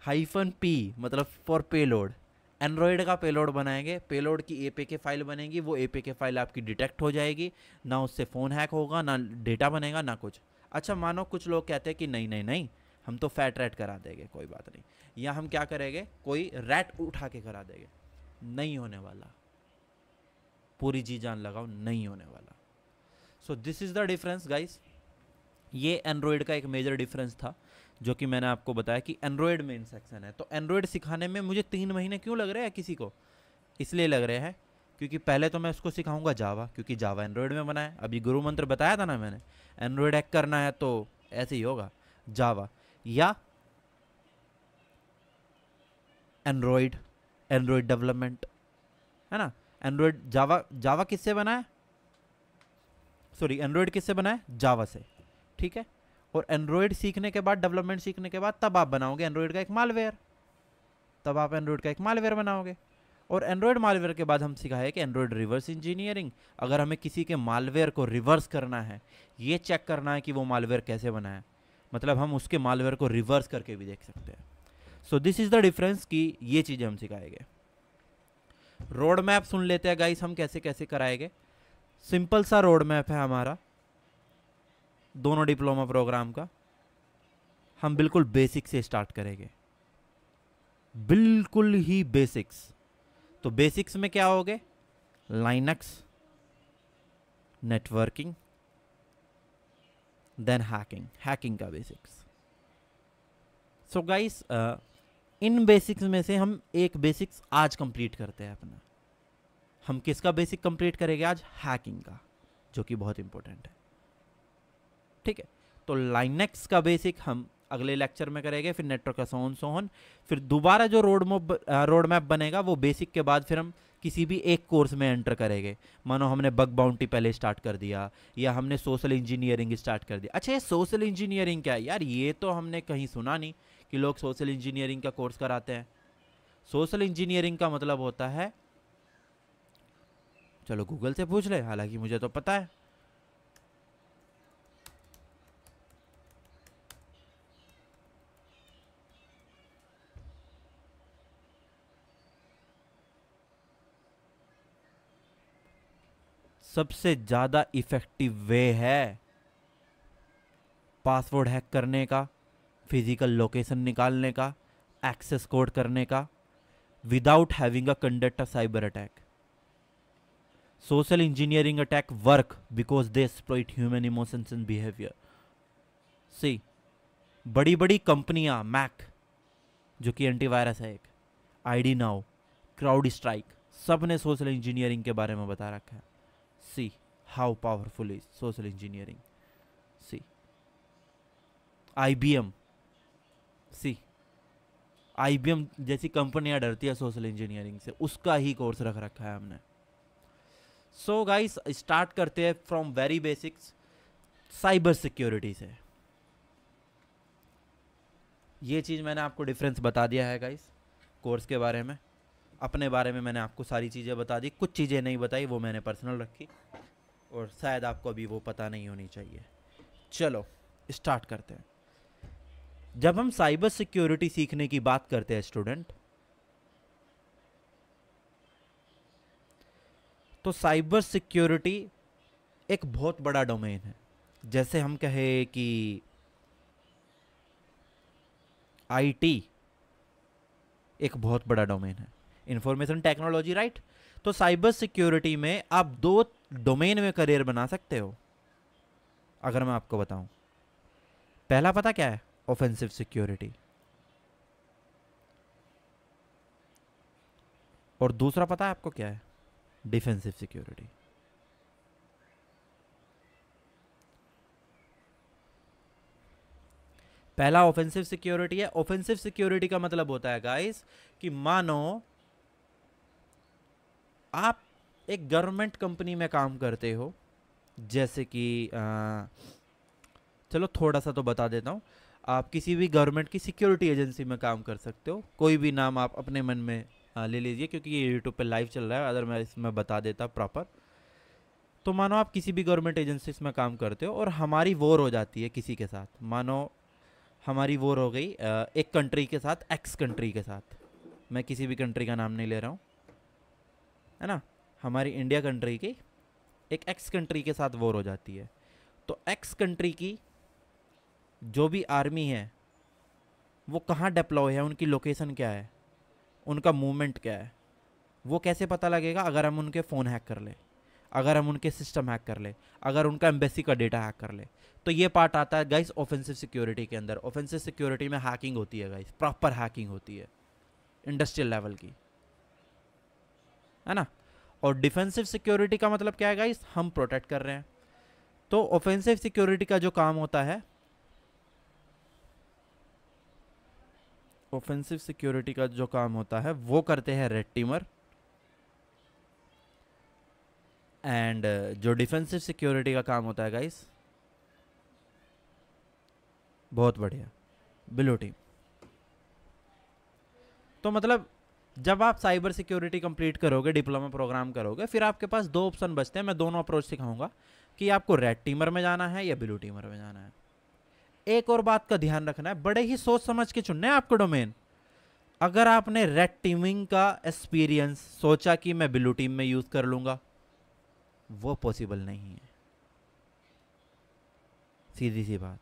-P मतलब फॉर पेलोड, एंड्रॉयड का पेलोड बनाएंगे, पेलोड की APK फाइल बनेगी, वो APK फाइल आपकी डिटेक्ट हो जाएगी, ना उससे फ़ोन हैक होगा, ना डेटा बनेगा, ना कुछ। अच्छा मानो कुछ लोग कहते हैं कि नहीं नहीं नहीं, हम तो फैट रैट करा देंगे, कोई बात नहीं, या हम क्या करेंगे, कोई रैट उठा के करा देंगे, नहीं होने वाला, पूरी जी जान लगाओ, नहीं होने वाला। सो this is the difference guys. ये एंड्रॉयड का एक मेजर डिफरेंस था जो कि मैंने आपको बताया कि एंड्रॉयड में इन सेक्शन है। तो एंड्रॉयड सिखाने में मुझे 3 महीने क्यों लग रहे हैं किसी को, इसलिए लग रहे हैं क्योंकि पहले तो मैं उसको सिखाऊंगा जावा, क्योंकि जावा एंड्रॉयड में बना है। अभी गुरु मंत्र बताया था ना मैंने, एंड्रॉयड हैक करना है तो ऐसे ही होगा, जावा या एंड्रॉयड, एंड्रॉयड डेवलपमेंट, है ना। एंड्रॉयड जावा, जावा किससे बना है, सॉरी एंड्रॉयड किससे बना है, जावा से, ठीक है। और एंड्रॉयड सीखने के बाद, डेवलपमेंट सीखने के बाद, तब आप बनाओगे एंड्रॉयड का एक मालवेयर, तब आप एंड्रॉयड का एक मालवेयर बनाओगे। और एंड्रॉयड मालवेयर के बाद हम सिखाए कि एंड्रॉयड रिवर्स इंजीनियरिंग, अगर हमें किसी के मालवेयर को रिवर्स करना है, ये चेक करना है कि वो मालवेयर कैसे बना है, मतलब हम उसके मालवेयर को रिवर्स करके भी देख सकते हैं। सो दिस इज़ द डिफरेंस कि ये चीज़ें हम सिखाएंगे। रोड मैप सुन लेते हैं गाइस, हम कैसे कैसे कराएंगे। सिंपल सा रोड मैप है हमारा दोनों डिप्लोमा प्रोग्राम का। हम बिल्कुल बेसिक से स्टार्ट करेंगे, बिल्कुल ही बेसिक्स। तो बेसिक्स में क्या होगे, Linux, networking, then hacking, hacking का बेसिक्स। सो गाइस इन बेसिक्स में से हम एक बेसिक्स आज कंप्लीट करते हैं अपना। हम किसका बेसिक कंप्लीट करेंगे आज, हैकिंग का, जो कि बहुत इंपॉर्टेंट है, ठीक है। तो लाइनेक्स का बेसिक हम अगले लेक्चर में करेंगे, फिर नेटवर्क का सोन, फिर दोबारा जो रोड मैप बनेगा वो बेसिक के बाद फिर हम किसी भी एक कोर्स में एंटर करेंगे। मानो हमने बग बाउंटी पहले स्टार्ट कर दिया, या हमने सोशल इंजीनियरिंग स्टार्ट कर दिया। अच्छा, ये सोशल इंजीनियरिंग क्या है यार? ये तो हमने कहीं सुना नहीं कि लोग सोशल इंजीनियरिंग का कोर्स कराते हैं। सोशल इंजीनियरिंग का मतलब होता है, चलो गूगल से पूछ ले, हालांकि मुझे तो पता है। सबसे ज्यादा इफेक्टिव वे है पासवर्ड हैक करने का, फिजिकल लोकेशन निकालने का, एक्सेस कोड करने का, without having a conduct a cyber attack. Social engineering attack work because they exploit human emotions and behaviour. See, बड़ी बड़ी कंपनियां, मैक जो कि एंटीवायरस है एक, आईडी नाउ, क्राउड स्ट्राइक, सब ने सोशल इंजीनियरिंग के बारे में बता रखा है। See how powerful is social engineering. See IBM, see IBM जैसी कंपनियां डरती है सोशल इंजीनियरिंग से, उसका ही कोर्स रख रखा है हमने। सो गाइस, स्टार्ट करते हैं from very basics, cyber security से। ये चीज़ मैंने आपको डिफरेंस बता दिया है गाइस कोर्स के बारे में। अपने बारे में मैंने आपको सारी चीज़ें बता दी, कुछ चीज़ें नहीं बताई, वो मैंने पर्सनल रखी और शायद आपको अभी वो पता नहीं होनी चाहिए। चलो स्टार्ट करते हैं। जब हम साइबर सिक्योरिटी सीखने की बात करते हैं स्टूडेंट, तो साइबर सिक्योरिटी एक बहुत बड़ा डोमेन है। जैसे हम कहें कि आईटी एक बहुत बड़ा डोमेन है, इंफॉर्मेशन टेक्नोलॉजी, राइट? तो साइबर सिक्योरिटी में आप 2 डोमेन में करियर बना सकते हो। अगर मैं आपको बताऊं, पहला पता क्या है? Offensive security. और दूसरा पता है आपको क्या है? Defensive security. पहला ऑफेंसिव सिक्योरिटी है। ऑफेंसिव सिक्योरिटी का मतलब होता है गाइस कि मानो आप एक गवर्नमेंट कंपनी में काम करते हो, जैसे कि चलो थोड़ा सा तो बता देता हूँ। आप किसी भी गवर्नमेंट की सिक्योरिटी एजेंसी में काम कर सकते हो। कोई भी नाम आप अपने मन में ले लीजिए, क्योंकि ये यूट्यूब पे लाइव चल रहा है। अगर मैं इसमें बता देता प्रॉपर, तो मानो आप किसी भी गवर्नमेंट एजेंसी में काम करते हो और हमारी वॉर हो जाती है किसी के साथ। मानो हमारी वॉर हो गई एक कंट्री के साथ, एक्स कंट्री के साथ। मैं किसी भी कंट्री का नाम नहीं ले रहा हूँ, है ना। हमारी इंडिया कंट्री की एक एक्स कंट्री के साथ वॉर हो जाती है। तो एक्स कंट्री की जो भी आर्मी है वो कहाँ डिप्लॉय है, उनकी लोकेशन क्या है, उनका मूवमेंट क्या है, वो कैसे पता लगेगा? अगर हम उनके फ़ोन हैक कर ले, अगर हम उनके सिस्टम हैक कर ले, अगर उनका एम्बेसी का डेटा हैक कर ले। तो ये पार्ट आता है गाइस ऑफेंसिव सिक्योरिटी के अंदर। ऑफेंसिव सिक्योरिटी में हैकिंग होती है गाइस, प्रॉपर हैकिंग होती है इंडस्ट्रियल लेवल की, है ना। और डिफेंसिव सिक्योरिटी का मतलब क्या है गाइस? हम प्रोटेक्ट कर रहे हैं। तो ऑफेंसिव सिक्योरिटी का जो काम होता है, ऑफेंसिव सिक्योरिटी का जो काम होता है वो करते हैं रेड टीमर। एंड जो डिफेंसिव सिक्योरिटी का काम होता है गाइस, बहुत बढ़िया, ब्लू टीम। तो मतलब जब आप साइबर सिक्योरिटी कंप्लीट करोगे, डिप्लोमा प्रोग्राम करोगे, फिर आपके पास 2 ऑप्शन बचते हैं। मैं दोनों अप्रोच सिखाऊंगा कि आपको रेड टीमर में जाना है या ब्लू टीमर में जाना है। एक और बात का ध्यान रखना है, बड़े ही सोच समझ के चुनना है आपको डोमेन। अगर आपने रेड टीमिंग का एक्सपीरियंस सोचा कि मैं ब्लू टीम में यूज कर लूंगा, वो पॉसिबल नहीं है। सीधी सी बात,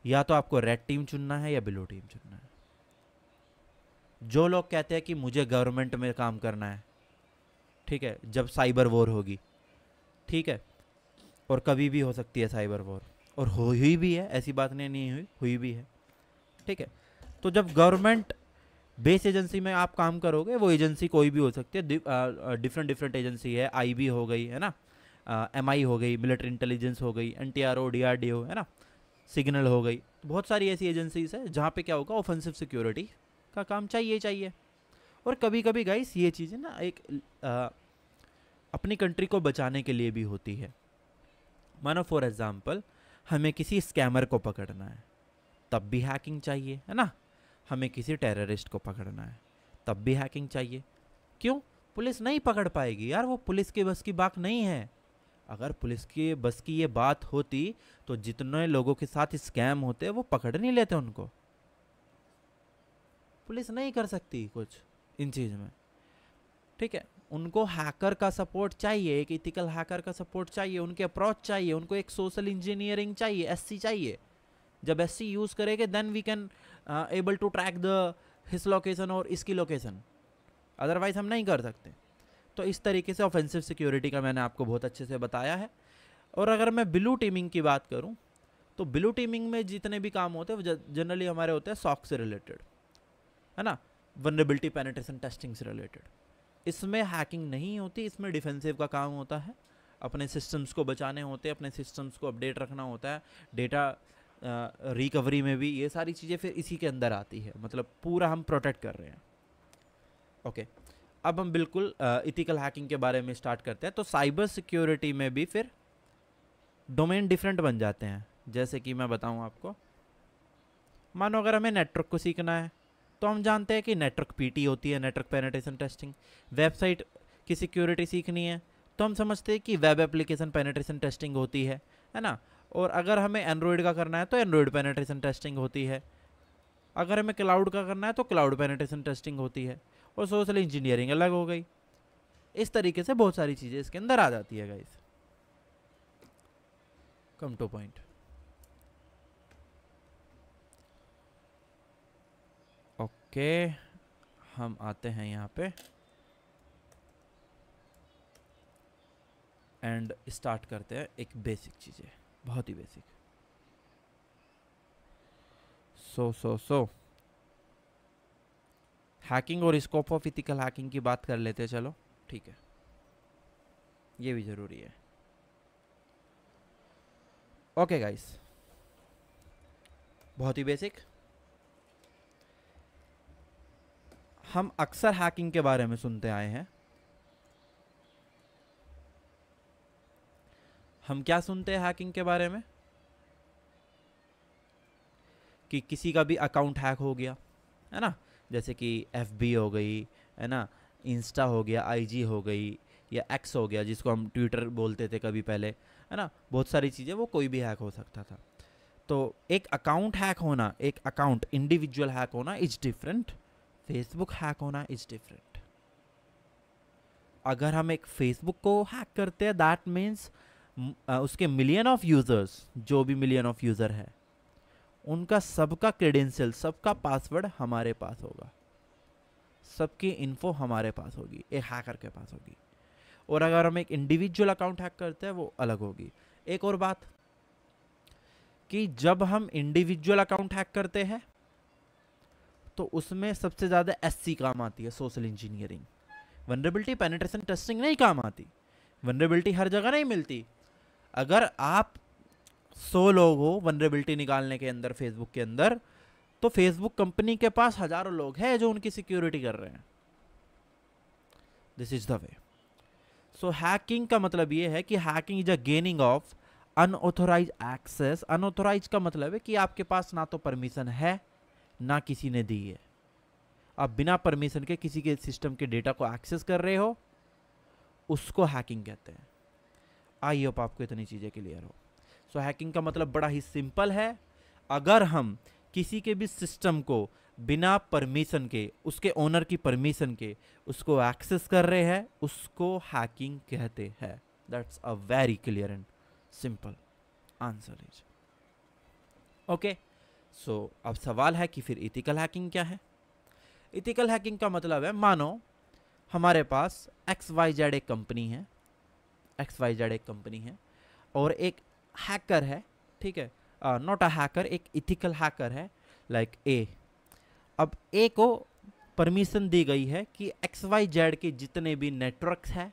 या तो आपको रेड टीम चुनना है या ब्लू टीम चुनना है। जो लोग कहते हैं कि मुझे गवर्नमेंट में काम करना है, ठीक है, जब साइबर वॉर होगी, ठीक है, और कभी भी हो सकती है साइबर वॉर, और हुई भी है, ऐसी बात नहीं हुई भी है, ठीक है। तो जब गवर्नमेंट बेस एजेंसी में आप काम करोगे, वो एजेंसी कोई भी हो सकती है, डिफरेंट एजेंसी है, आईबी हो गई, है ना, एमआई हो गई, मिलिट्री इंटेलिजेंस हो गई, एनटीआरओ, डीआरडीओ, है ना, सिग्नल हो गई, बहुत सारी ऐसी एजेंसीज है जहाँ पे क्या होगा, ऑफेंसिव सिक्योरिटी का काम चाहिए। और कभी कभी गाइस ये चीज़ें ना एक अपनी कंट्री को बचाने के लिए भी होती है। मानो फॉर एग्जांपल हमें किसी स्कैमर को पकड़ना है, तब भी हैकिंग चाहिए, है ना। हमें किसी टेररिस्ट को पकड़ना है, तब भी हैकिंग चाहिए। क्यों? पुलिस नहीं पकड़ पाएगी यार, वो पुलिस के बस की बात नहीं है। अगर पुलिस के बस की ये बात होती तो जितने लोगों के साथ स्कैम होते वो पकड़ नहीं लेते उनको। पुलिस नहीं कर सकती कुछ इन चीज़ में, ठीक है। उनको हैकर का सपोर्ट चाहिए, एक इथिकल हैकर का सपोर्ट चाहिए, उनके अप्रोच चाहिए, उनको एक सोशल इंजीनियरिंग चाहिए, एससी चाहिए। जब एससी यूज़ करेंगे then we can able to track the his location और इसकी लोकेशन, अदरवाइज हम नहीं कर सकते। तो इस तरीके से ऑफेंसिव सिक्योरिटी का मैंने आपको बहुत अच्छे से बताया है। और अगर मैं ब्लू टीमिंग की बात करूं तो ब्लू टीमिंग में जितने भी काम होते हैं जनरली हमारे होते हैं सॉक से रिलेटेड, है ना, वल्नरेबिलिटी पेनिट्रेशन टेस्टिंग से रिलेटेड। इसमें हैकिंग नहीं होती, इसमें डिफेंसिव का काम होता है, अपने सिस्टम्स को बचाने होते हैं, अपने सिस्टम्स को अपडेट रखना होता है, डेटा रिकवरी में भी ये सारी चीज़ें फिर इसी के अंदर आती है, मतलब पूरा हम प्रोटेक्ट कर रहे हैं। ओके, अब हम बिल्कुल इथिकल हैकिंग के बारे में स्टार्ट करते हैं। तो साइबर सिक्योरिटी में भी फिर डोमेन डिफरेंट बन जाते हैं। जैसे कि मैं बताऊं आपको, मानो अगर हमें नेटवर्क को सीखना है तो हम जानते हैं कि नेटवर्क पीटी होती है, नेटवर्क पेनिट्रेशन टेस्टिंग। वेबसाइट की सिक्योरिटी सीखनी है तो हम समझते हैं कि वेब एप्लीकेशन पेनिट्रेशन टेस्टिंग होती है ना। और अगर हमें एंड्रॉयड का करना है तो एंड्रॉयड पेनिट्रेशन टेस्टिंग होती है। अगर हमें क्लाउड का करना है तो क्लाउड पेनिट्रेशन टेस्टिंग होती है। और सोशल इंजीनियरिंग अलग हो गई। इस तरीके से बहुत सारी चीज़ें इसके अंदर आ जाती है guys. Come two point. Okay, हम आते हैं यहाँ पे एंड स्टार्ट करते हैं एक बेसिक चीज़ें, बहुत ही बेसिक। सो हैकिंग और स्कोप ऑफ इथिकल हैकिंग की बात कर लेते हैं, चलो ठीक है, ये भी ज़रूरी है। ओके गाइस, बहुत ही बेसिक। हम अक्सर हैकिंग के बारे में सुनते आए हैं। हम क्या सुनते हैं हैकिंग के बारे में? कि किसी का भी अकाउंट हैक हो गया, है ना, जैसे कि FB हो गई, है ना, इंस्टा हो गया, IG हो गई, या X हो गया जिसको हम ट्विटर बोलते थे कभी पहले, है ना। बहुत सारी चीज़ें, वो कोई भी हैक हो सकता था। तो एक अकाउंट हैक होना, एक अकाउंट इंडिविजुअल हैक होना इज डिफरेंट, फेसबुक हैक होना इज डिफरेंट। अगर हम एक फेसबुक को हैक करते हैं दैट मीन्स उसके मिलियन ऑफ यूज़र्स, जो भी मिलियन ऑफ यूज़र है, उनका सबका क्रेडेंशियल, सबका पासवर्ड हमारे पास होगा, सबकी इन्फो हमारे पास होगी, एक हैकर के पास होगी। और अगर हम एक इंडिविजुअल अकाउंट हैक करते हैं वो अलग होगी। एक और बात कि जब हम इंडिविजुअल अकाउंट हैक करते हैं तो उसमें सबसे ज़्यादा SC काम आती है, social engineering. Vulnerability penetration testing नहीं काम आती। वल्नरेबिलिटी हर जगह नहीं मिलती। अगर आप 100 लोग हो वल्नरेबिलिटी निकालने के अंदर फेसबुक के अंदर, तो फेसबुक कंपनी के पास हजारों लोग हैं जो उनकी सिक्योरिटी कर रहे हैं। This is the way. So hacking का मतलब ये है कि hacking is a gaining of unauthorised access. Unauthorised का मतलब है कि आपके पास ना तो परमिशन है ना किसी ने दी है, आप बिना परमिशन के किसी के सिस्टम के डेटा को एक्सेस कर रहे हो, उसको हैकिंग कहते हैं। आई होप आपको इतनी चीज़ें क्लियर हो। सो हैकिंग का मतलब बड़ा ही सिंपल है, अगर हम किसी के भी सिस्टम को बिना परमिशन के, उसके ओनर की परमिशन के उसको एक्सेस कर रहे हैं, उसको हैकिंग कहते हैं। That's a very clear and simple answer is okay. So अब सवाल है कि फिर इथिकल हैकिंग क्या है? इथिकल हैकिंग का मतलब है, मानो हमारे पास XYZ एक कंपनी है, XYZ एक कंपनी है और एक हैकर है, ठीक है, नॉट अ हैकर, एक इथिकल हैकर है लाइक A। अब A को परमिशन दी गई है कि XYZ के जितने भी नेटवर्क्स हैं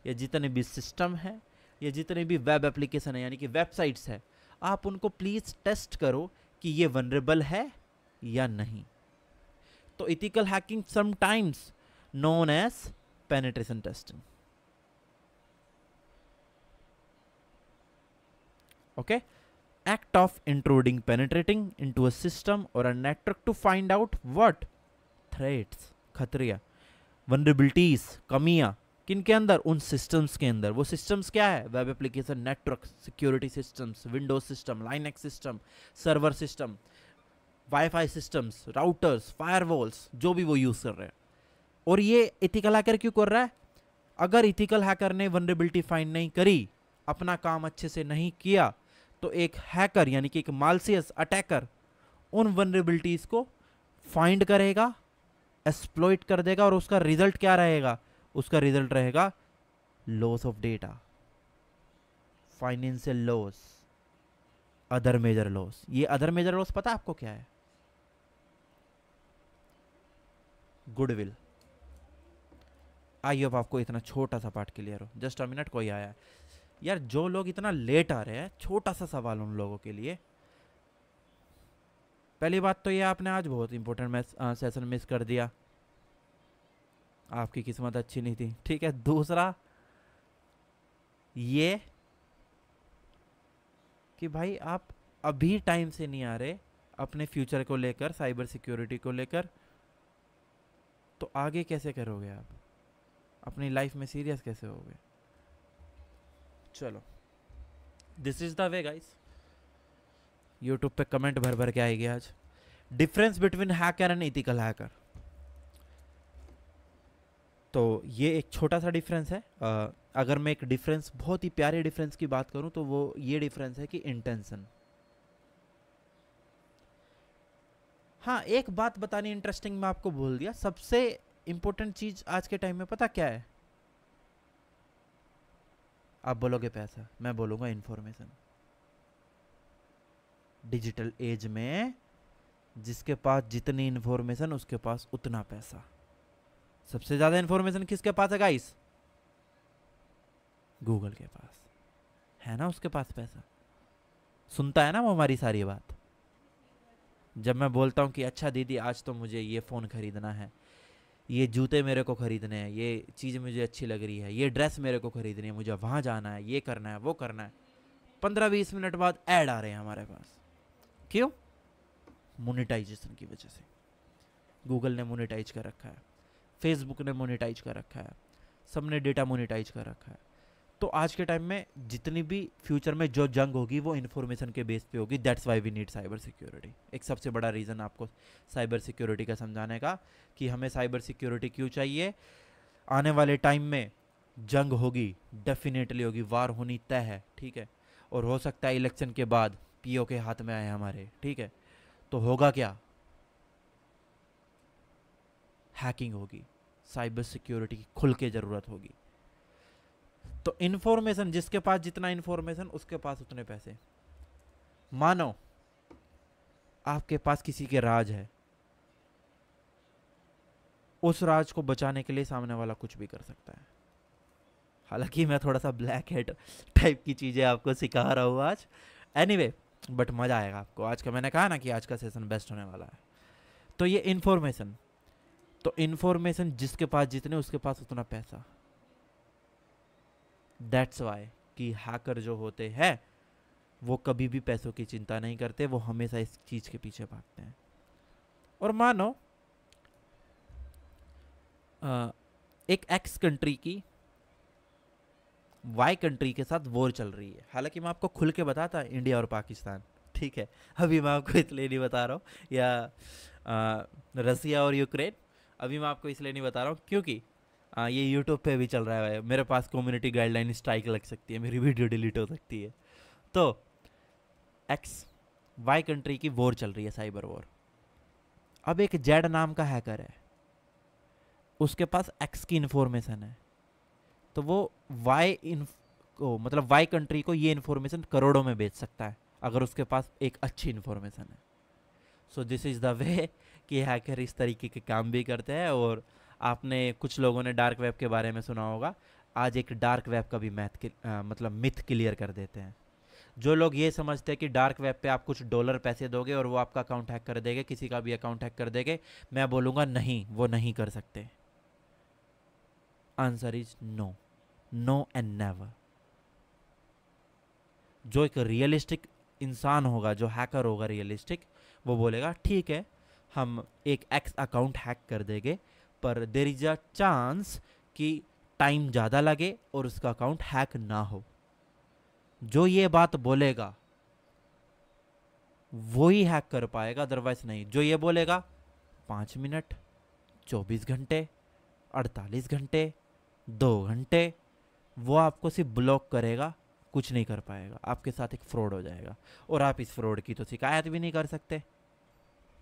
या जितने भी सिस्टम है या जितने भी वेब एप्लीकेशन है यानी कि वेबसाइट्स है, आप उनको प्लीज टेस्ट करो कि ये वनरेबल है या नहीं. तो ethical hacking sometimes known as penetration testing. Okay, act of intruding, penetrating into a system or a network to find out what threats, खतरिया, vulnerabilities, कमियां किन के अंदर, उन सिस्टम्स के अंदर. वो सिस्टम्स क्या है? Web application network, security systems, Windows system, Linux system, server system, wifi systems, routers, firewalls, जो भी वो यूज कर रहे हैं. और ये इथिकल हैकर क्यों कर रहा है? अगर इथिकल हैकर ने वनरेबिलिटी फाइंड नहीं करी, अपना काम अच्छे से नहीं किया, तो एक हैकर यानी कि एक मालसियस अटैकर उन वनरेबिलिटीज को फाइंड करेगा, एक्सप्लॉइट कर देगा, और उसका रिजल्ट क्या रहेगा? उसका रिजल्ट रहेगा loss of data, financial loss, other major loss. ये अदर मेजर लॉस पता है आपको क्या है? गुडविल. आई होप आपको इतना छोटा सा पार्ट क्लियर हो. जस्ट अ मिनट, कोई आया है यार. जो लोग इतना लेट आ रहे हैं, छोटा सा सवाल उन लोगों के लिए. पहली बात तो ये, आपने आज बहुत इंपॉर्टेंट सेशन मिस कर दिया, आपकी किस्मत अच्छी नहीं थी. ठीक है. दूसरा ये कि भाई आप अभी टाइम से नहीं आ रहे अपने फ्यूचर को लेकर, साइबर सिक्योरिटी को लेकर, तो आगे कैसे करोगे आप? अपनी लाइफ में सीरियस कैसे होगे? चलो, this is the way guys. YouTube पे कमेंट भर भर के आएगी आज. Difference between hacker and ethical hacker. तो ये एक छोटा सा डिफरेंस है. अगर मैं एक डिफरेंस, बहुत ही प्यारे डिफरेंस की बात करूं, तो वो ये डिफरेंस है कि इंटेंशन. हाँ, एक बात बतानी इंटरेस्टिंग मैं आपको भूल दिया. सबसे इंपॉर्टेंट चीज आज के टाइम में पता क्या है? आप बोलोगे पैसा, मैं बोलूंगा इंफॉर्मेशन. डिजिटल एज में जिसके पास जितनी इंफॉर्मेशन, उसके पास उतना पैसा. सबसे ज्यादा इंफॉर्मेशन किसके पास है गाइस? गूगल के पास है ना, उसके पास पैसा. सुनता है ना वो हमारी सारी बात. जब मैं बोलता हूँ कि अच्छा दीदी आज तो मुझे ये फ़ोन ख़रीदना है, ये जूते मेरे को ख़रीदने हैं, ये चीज़ मुझे अच्छी लग रही है, ये ड्रेस मेरे को ख़रीदनी है, मुझे वहाँ जाना है, ये करना है, वो करना है, 15-20 मिनट बाद ऐड आ रहे हैं हमारे पास. क्यों? मोनेटाइजेशन की वजह से. गूगल ने मोनेटाइज कर रखा है, फेसबुक ने मोनेटाइज कर रखा है, सबने डेटा मोनेटाइज कर रखा है. तो आज के टाइम में जितनी भी फ्यूचर में जो जंग होगी वो इन्फॉर्मेशन के बेस पे होगी. That's why we need cyber security. एक सबसे बड़ा रीज़न आपको साइबर सिक्योरिटी का समझाने का कि हमें साइबर सिक्योरिटी क्यों चाहिए. आने वाले टाइम में जंग होगी, डेफिनेटली होगी, वार होनी तय है. ठीक है. और हो सकता है इलेक्शन के बाद पीओ के हाथ में आए हमारे. ठीक है. तो होगा क्या? हैकिंग होगी, साइबर सिक्योरिटी की खुल के ज़रूरत होगी. तो इंफॉर्मेशन, जिसके पास जितना इंफॉर्मेशन, उसके पास उतने पैसे. मानो आपके पास किसी के राज है, उस राज को बचाने के लिए सामने वाला कुछ भी कर सकता है. हालांकि मैं थोड़ा सा ब्लैक हेट टाइप की चीज़ें आपको सिखा रहा हूँ आज. एनीवे, बट मज़ा आएगा आपको आज का. मैंने कहा ना कि आज का सेशन बेस्ट होने वाला है. तो ये इंफॉर्मेशन, तो इंफॉर्मेशन जिसके पास जितने, उसके पास उतना पैसा. दैट्स वाई कि हैकर जो होते हैं वो कभी भी पैसों की चिंता नहीं करते, वो हमेशा इस चीज़ के पीछे भागते हैं. और मानो एक एक्स कंट्री की वाई कंट्री के साथ वॉर चल रही है. हालांकि मैं आपको खुल के बताता इंडिया और पाकिस्तान. ठीक है. अभी मैं आपको इसलिए नहीं बता रहा हूँ, या रसिया और यूक्रेन. अभी मैं आपको इसलिए नहीं बता रहा हूँ क्योंकि ये यूट्यूब पे भी चल रहा है. मेरे पास कम्युनिटी गाइडलाइन स्ट्राइक लग सकती है, मेरी वीडियो डिलीट हो सकती है. तो एक्स वाई कंट्री की वॉर चल रही है, साइबर वॉर. अब एक जेड नाम का हैकर है, उसके पास एक्स की इन्फॉर्मेशन है. तो वो मतलब वाई कंट्री को ये इन्फॉर्मेशन करोड़ों में बेच सकता है अगर उसके पास एक अच्छी इन्फॉर्मेशन है. सो दिस इज़ द वे कि हैकर इस तरीके के काम भी करते हैं. और आपने, कुछ लोगों ने डार्क वेब के बारे में सुना होगा. आज एक डार्क वेब का भी मतलब मिथ क्लियर कर देते हैं. जो लोग ये समझते हैं कि डार्क वेब पे आप कुछ डॉलर पैसे दोगे और वो आपका अकाउंट हैक कर देंगे, किसी का भी अकाउंट हैक कर देंगे, मैं बोलूँगा नहीं, वो नहीं कर सकते। Answer is no, no and never. जो एक रियलिस्टिक इंसान होगा, जो हैकर होगा रियलिस्टिक, वो बोलेगा ठीक है हम एक एक्स अकाउंट हैक कर देंगे, पर देर इज अ चांस कि टाइम ज़्यादा लगे और उसका अकाउंट हैक ना हो। जो ये बात बोलेगा वो ही हैक कर पाएगा, अदरवाइज नहीं। जो ये बोलेगा 5 मिनट, 24 घंटे, 48 घंटे, 2 घंटे, वो आपको सिर्फ ब्लॉक करेगा, कुछ नहीं कर पाएगा। आपके साथ एक फ्रॉड हो जाएगा और आप इस फ्रॉड की तो शिकायत भी नहीं कर सकते।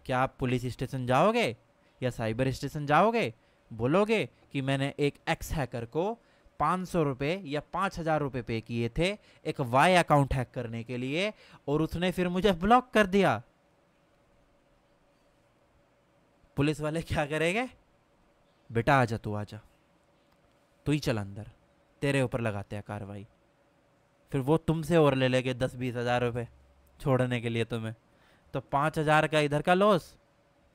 क्या आप पुलिस स्टेशन जाओगे या साइबर स्टेशन जाओगे, बोलोगे कि मैंने एक एक्स हैकर को 500 रुपये या 5,000 रुपये पे किए थे एक वाई अकाउंट हैक करने के लिए और उसने फिर मुझे ब्लॉक कर दिया? पुलिस वाले क्या करेंगे? बेटा आजा, तू आजा, तू ही चल अंदर, तेरे ऊपर लगाते हैं कार्रवाई। फिर वो तुमसे और ले लेंगे 10-20 हज़ार रुपये छोड़ने के लिए तुम्हें। तो 5,000 का इधर का लॉस,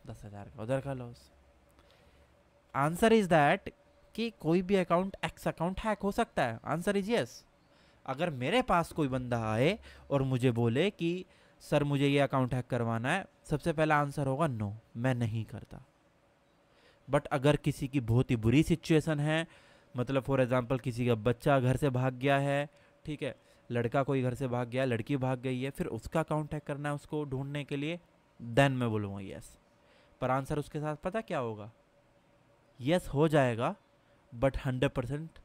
10,000 का उधर का लॉस। आंसर इज दैट कि कोई भी अकाउंट एक्स अकाउंट हैक हो सकता है। Answer is yes. अगर मेरे पास कोई बंदा आए और मुझे बोले कि सर मुझे ये अकाउंट हैक करवाना है, सबसे पहला आंसर होगा नो, मैं नहीं करता। बट अगर किसी की बहुत ही बुरी सिचुएशन है, मतलब फॉर एग्जांपल किसी का बच्चा घर से भाग गया है, ठीक है, लड़का कोई घर से भाग गया, लड़की भाग गई है, फिर उसका अकाउंट हैक करना है उसको ढूंढने के लिए, देन मैं बोलूँगा यस। पर आंसर उसके साथ पता क्या होगा? यस हो जाएगा, बट 100%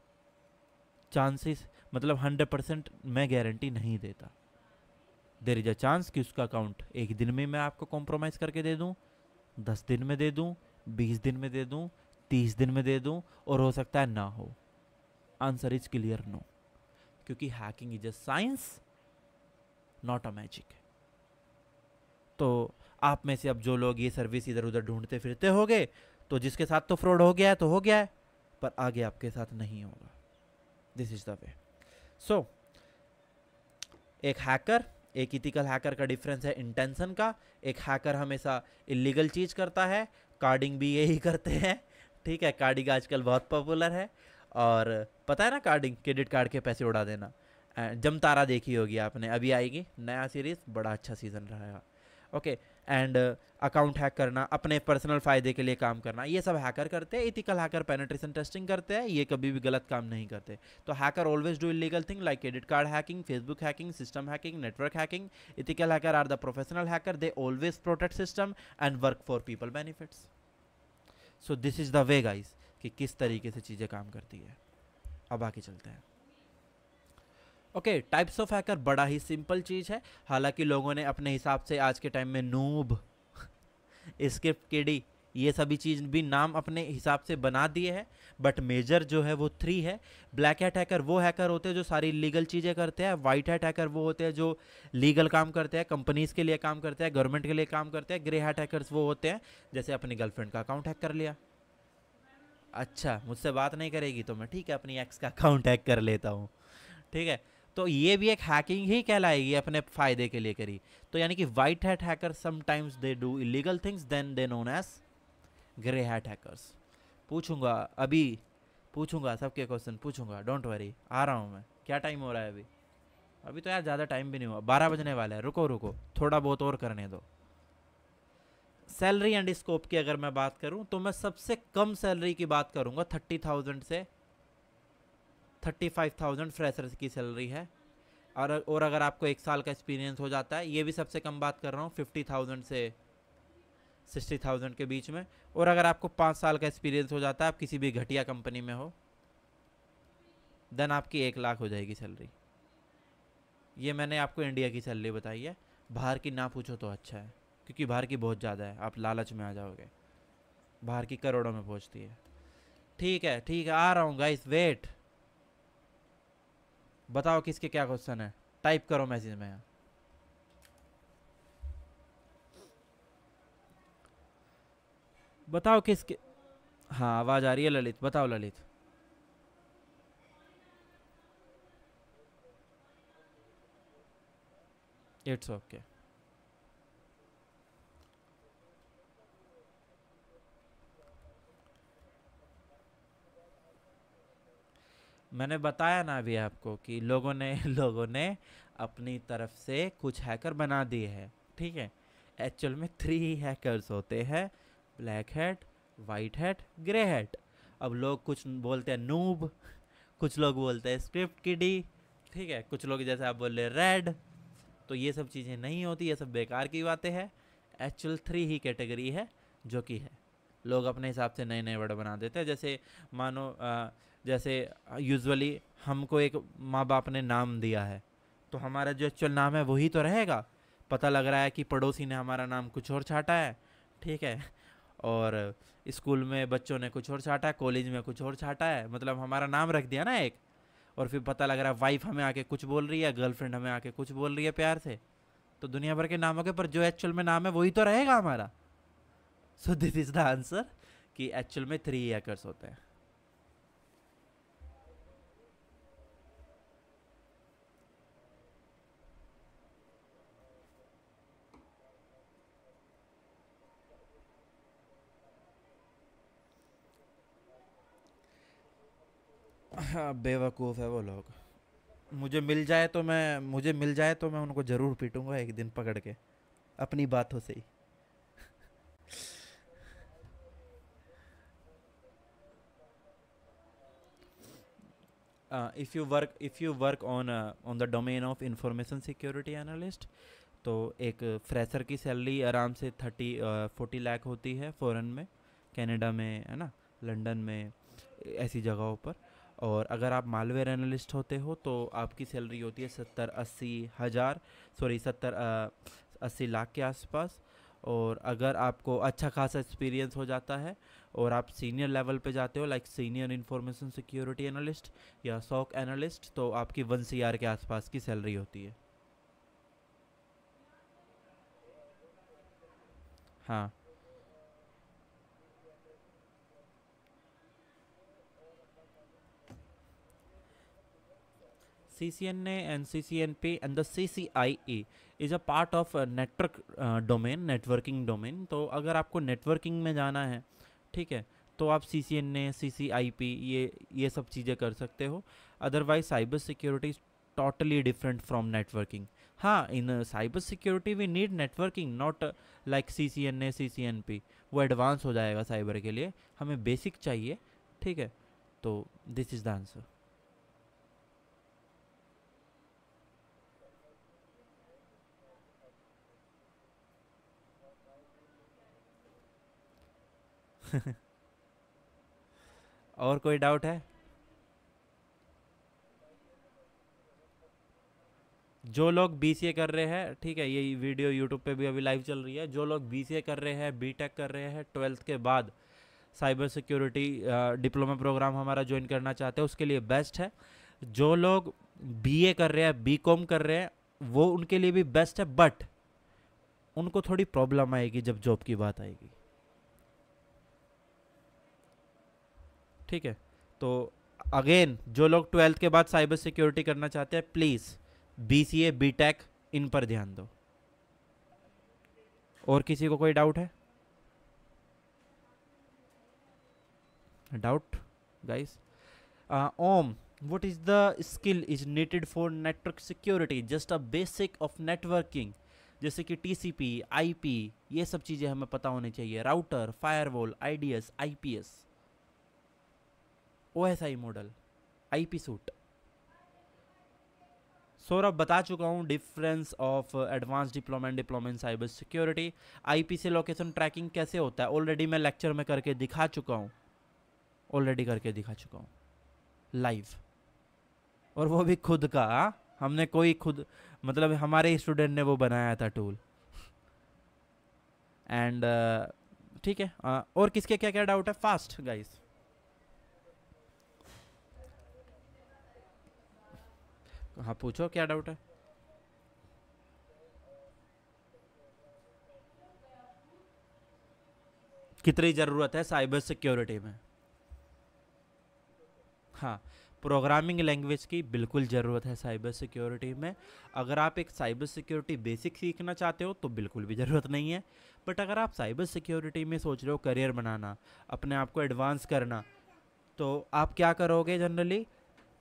चांसेस, मतलब 100% मैं गारंटी नहीं देता। देर इज अ चांस कि उसका अकाउंट एक दिन में मैं आपको कॉम्प्रोमाइज़ करके दे दूँ, 10 दिन में दे दूँ, 20 दिन में दे दूँ, 30 दिन में दे दूँ, और हो सकता है ना हो। आंसर इज क्लियर नो, क्योंकि hacking is a science, not a magic. तो आप में से अब जो लोग ये सर्विस इधर उधर ढूंढते फिरते होगे, तो जिसके साथ तो फ्रॉड हो गया है तो हो गया है, पर आगे आपके साथ नहीं होगा। This is the way. So एक हैकर, एक इथिकल हैकर का डिफरेंस है इंटेंशन का। एक हैकर हमेशा इलीगल चीज करता है, कार्डिंग भी यही करते हैं, ठीक है, कार्डिंग आजकल बहुत पॉपुलर है। और पता है ना, कार्डिंग, क्रेडिट कार्ड के पैसे उड़ा देना। जमतारा देखी होगी आपने, अभी आएगी नया सीरीज, बड़ा अच्छा सीजन रहेगा। ओके, एंड अकाउंट हैक करना, अपने पर्सनल फ़ायदे के लिए काम करना, ये सब हैकर करते हैं। इथिकल हैकर पेनिट्रेशन टेस्टिंग करते हैं, ये कभी भी गलत काम नहीं करते। तो hacker always do illegal thing like credit card hacking, Facebook hacking, system hacking, network hacking. Ethical hacker are the professional hacker, they always protect system and work for people benefits. So this is the way guys, कि किस तरीके से चीज़ें काम करती है। अब आगे चलते हैं। ओके, टाइप्स ऑफ हैकर बड़ा ही सिंपल चीज़ है। हालांकि लोगों ने अपने हिसाब से आज के टाइम में नूब, स्क्रिप्ट किडी, ये सभी चीज़ भी नाम अपने हिसाब से बना दिए हैं, बट मेजर जो है वो 3 है। ब्लैक हैट हैकर वो हैकर होते हैं जो सारी लीगल चीज़ें करते हैं। वाइट हैट हैकर वो होते हैं जो लीगल काम करते हैं, कंपनीज के लिए काम करते हैं, गवर्नमेंट के लिए काम करते हैं। ग्रे हैट हैकर्स वो होते हैं जैसे अपनी गर्लफ्रेंड का अकाउंट हैक कर लिया। अच्छा, मुझसे बात नहीं करेगी तो मैं ठीक है अपनी एक्स का अकाउंट हैक कर लेता हूँ, ठीक है। तो ये भी एक हैकिंग ही कहलाएगी, अपने फायदे के लिए करी। तो यानी कि white hat hacker sometimes they do illegal things, then they known as grey hat hackers. पूछूंगा अभी, पूछूंगा सबके क्वेश्चन पूछूंगा, डोंट वरी, आ रहा हूँ मैं। क्या टाइम हो रहा है अभी? अभी तो यार ज़्यादा टाइम भी नहीं हुआ, 12 बजने वाला है। रुको रुको, थोड़ा बहुत और करने दो। सैलरी एंड स्कोप की अगर मैं बात करूं तो मैं सबसे कम सैलरी की बात करूंगा, 30,000 से 35,000 फ्रेशर्स की सैलरी है। और अगर आपको 1 साल का एक्सपीरियंस हो जाता है, ये भी सबसे कम बात कर रहा हूँ, 50,000 से 60,000 के बीच में। और अगर आपको 5 साल का एक्सपीरियंस हो जाता है, आप किसी भी घटिया कंपनी में हो, देन आपकी 1 लाख हो जाएगी सैलरी। ये मैंने आपको इंडिया की सैलरी बताई है, बाहर की ना पूछो तो अच्छा है, क्योंकि बाहर की बहुत ज़्यादा है, आप लालच में आ जाओगे। बाहर की करोड़ों में पहुँचती है। ठीक है ठीक है, आ रहा हूँ गाइस, वेट। बताओ किसके क्या क्वेश्चन है, टाइप करो मैसेज में। बताओ किसके। हाँ आवाज़ आ रही है ललित, बताओ ललित। It's okay. मैंने बताया ना अभी आपको कि लोगों ने लोगों ने अपनी तरफ से कुछ हैकर बना दिए हैं, ठीक है। एक्चुअल में 3 हैकर्स होते हैं, black hat, white hat, grey hat. अब लोग कुछ बोलते हैं नूब, कुछ लोग बोलते हैं स्क्रिप्ट किडी, ठीक है, कुछ लोग जैसे आप बोल रहे रेड। तो ये सब चीज़ें नहीं होती, ये सब बेकार की बातें हैं। एक्चुअल 3 ही कैटेगरी है जो कि है। लोग अपने हिसाब से नए नए वर्ड बना देते हैं। जैसे मानो जैसे यूजुअली हमको एक माँ बाप ने नाम दिया है, तो हमारा जो एक्चुअल नाम है वही तो रहेगा। पता लग रहा है कि पड़ोसी ने हमारा नाम कुछ और छाटा है, ठीक है। और स्कूल में बच्चों ने कुछ और छाटा है, कॉलेज में कुछ और छाटा है, मतलब हमारा नाम रख दिया ना एक। और फिर पता लग रहा है वाइफ हमें आके कुछ बोल रही है, गर्लफ्रेंड हमें आके कुछ बोल रही है प्यार से। तो दुनिया भर के नामों के पर जो एक्चुअल में नाम है वही तो रहेगा हमारा। सो दिस इज द आंसर कि एक्चुअल में 3 हैकर्स होते हैं। हाँ, बेवकूफ़ है वो लोग। मुझे मिल जाए तो मैं उनको ज़रूर पीटूंगा एक दिन पकड़ के, अपनी बातों से ही। If you work on the domain of information security analyst, तो एक फ्रेशर की सैलरी आराम से 40 लाख होती है फ़ॉरेन में, कनाडा में, है ना, लंदन में, ऐसी जगहों पर। और अगर आप मालवेयर एनालिस्ट होते हो तो आपकी सैलरी होती है 70-80 हज़ार, सॉरी 70-80 लाख के आसपास। और अगर आपको अच्छा खासा एक्सपीरियंस हो जाता है और आप सीनियर लेवल पे जाते हो, like senior information security analyst या सॉक एनालिस्ट, तो आपकी 1 CR के आसपास की सैलरी होती है। हाँ, CCNA and CCNP and the CCIE is a part of a network domain, networking domain। तो अगर आपको नेटवर्किंग में जाना है, ठीक है, तो आप CCNA, CCIP ये सब चीज़ें कर सकते हो। Otherwise cyber security is totally different from networking. हाँ, in cyber security we need networking, not like CCNA, CCNP। वो एडवांस हो जाएगा साइबर के लिए, हमें बेसिक चाहिए, ठीक है। तो दिस इज़ द आंसर। और कोई डाउट है? जो लोग BCA कर रहे हैं, ठीक है, ये वीडियो यूट्यूब पे भी अभी लाइव चल रही है, जो लोग BCA कर रहे हैं, B.Tech कर रहे हैं, 12th के बाद साइबर सिक्योरिटी डिप्लोमा प्रोग्राम हमारा ज्वाइन करना चाहते हैं, उसके लिए बेस्ट है। जो लोग BA कर रहे हैं, B.Com कर रहे हैं, वो उनके लिए भी बेस्ट है, बट उनको थोड़ी प्रॉब्लम आएगी जब जॉब की बात आएगी, ठीक है। तो अगेन, जो लोग 12th के बाद साइबर सिक्योरिटी करना चाहते हैं, प्लीज़ BCA, B.Tech इन पर ध्यान दो। और किसी को कोई डाउट है? Doubt guys? Um, what is the skill is needed for network security? just a basic of networking, जैसे कि TCP, IP, ये सब चीज़ें हमें पता होनी चाहिए। Router, firewall, IDS, IPS, OSI model, IP suite. Saurabh बता चुका हूँ difference of advance deployment deployment cyber security. IP से लोकेशन ट्रैकिंग कैसे होता है ऑलरेडी मैं लेक्चर में करके दिखा चुका हूँ, ऑलरेडी करके दिखा चुका हूँ लाइव। और वो भी खुद का, हाँ? हमने कोई खुद, मतलब हमारे स्टूडेंट ने वो बनाया था टूल। एंड ठीक है, और किसके क्या क्या डाउट है, फास्ट गाइस? हाँ, पूछो क्या डाउट है। कितनी ज़रूरत है साइबर सिक्योरिटी में? हाँ, प्रोग्रामिंग लैंग्वेज की बिल्कुल ज़रूरत है साइबर सिक्योरिटी में। अगर आप एक साइबर सिक्योरिटी बेसिक सीखना चाहते हो तो बिल्कुल भी ज़रूरत नहीं है। बट अगर आप साइबर सिक्योरिटी में सोच रहे हो करियर बनाना, अपने आप को एडवांस करना, तो आप क्या करोगे जनरली?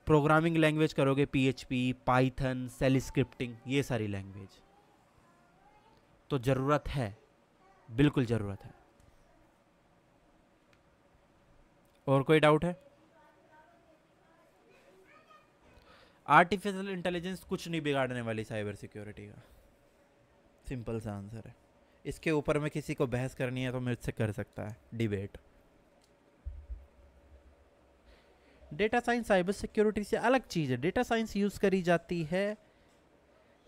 प्रोग्रामिंग लैंग्वेज करोगे, PHP, पाइथन, सेल स्क्रिप्टिंग, ये सारी लैंग्वेज। तो ज़रूरत है, बिल्कुल ज़रूरत है। और कोई डाउट है? आर्टिफिशियल इंटेलिजेंस कुछ नहीं बिगाड़ने वाली साइबर सिक्योरिटी का, सिंपल सा आंसर है। इसके ऊपर में किसी को बहस करनी है तो मुझसे कर सकता है debate. Data science cyber security से अलग चीज़ है। डेटा साइंस यूज़ करी जाती है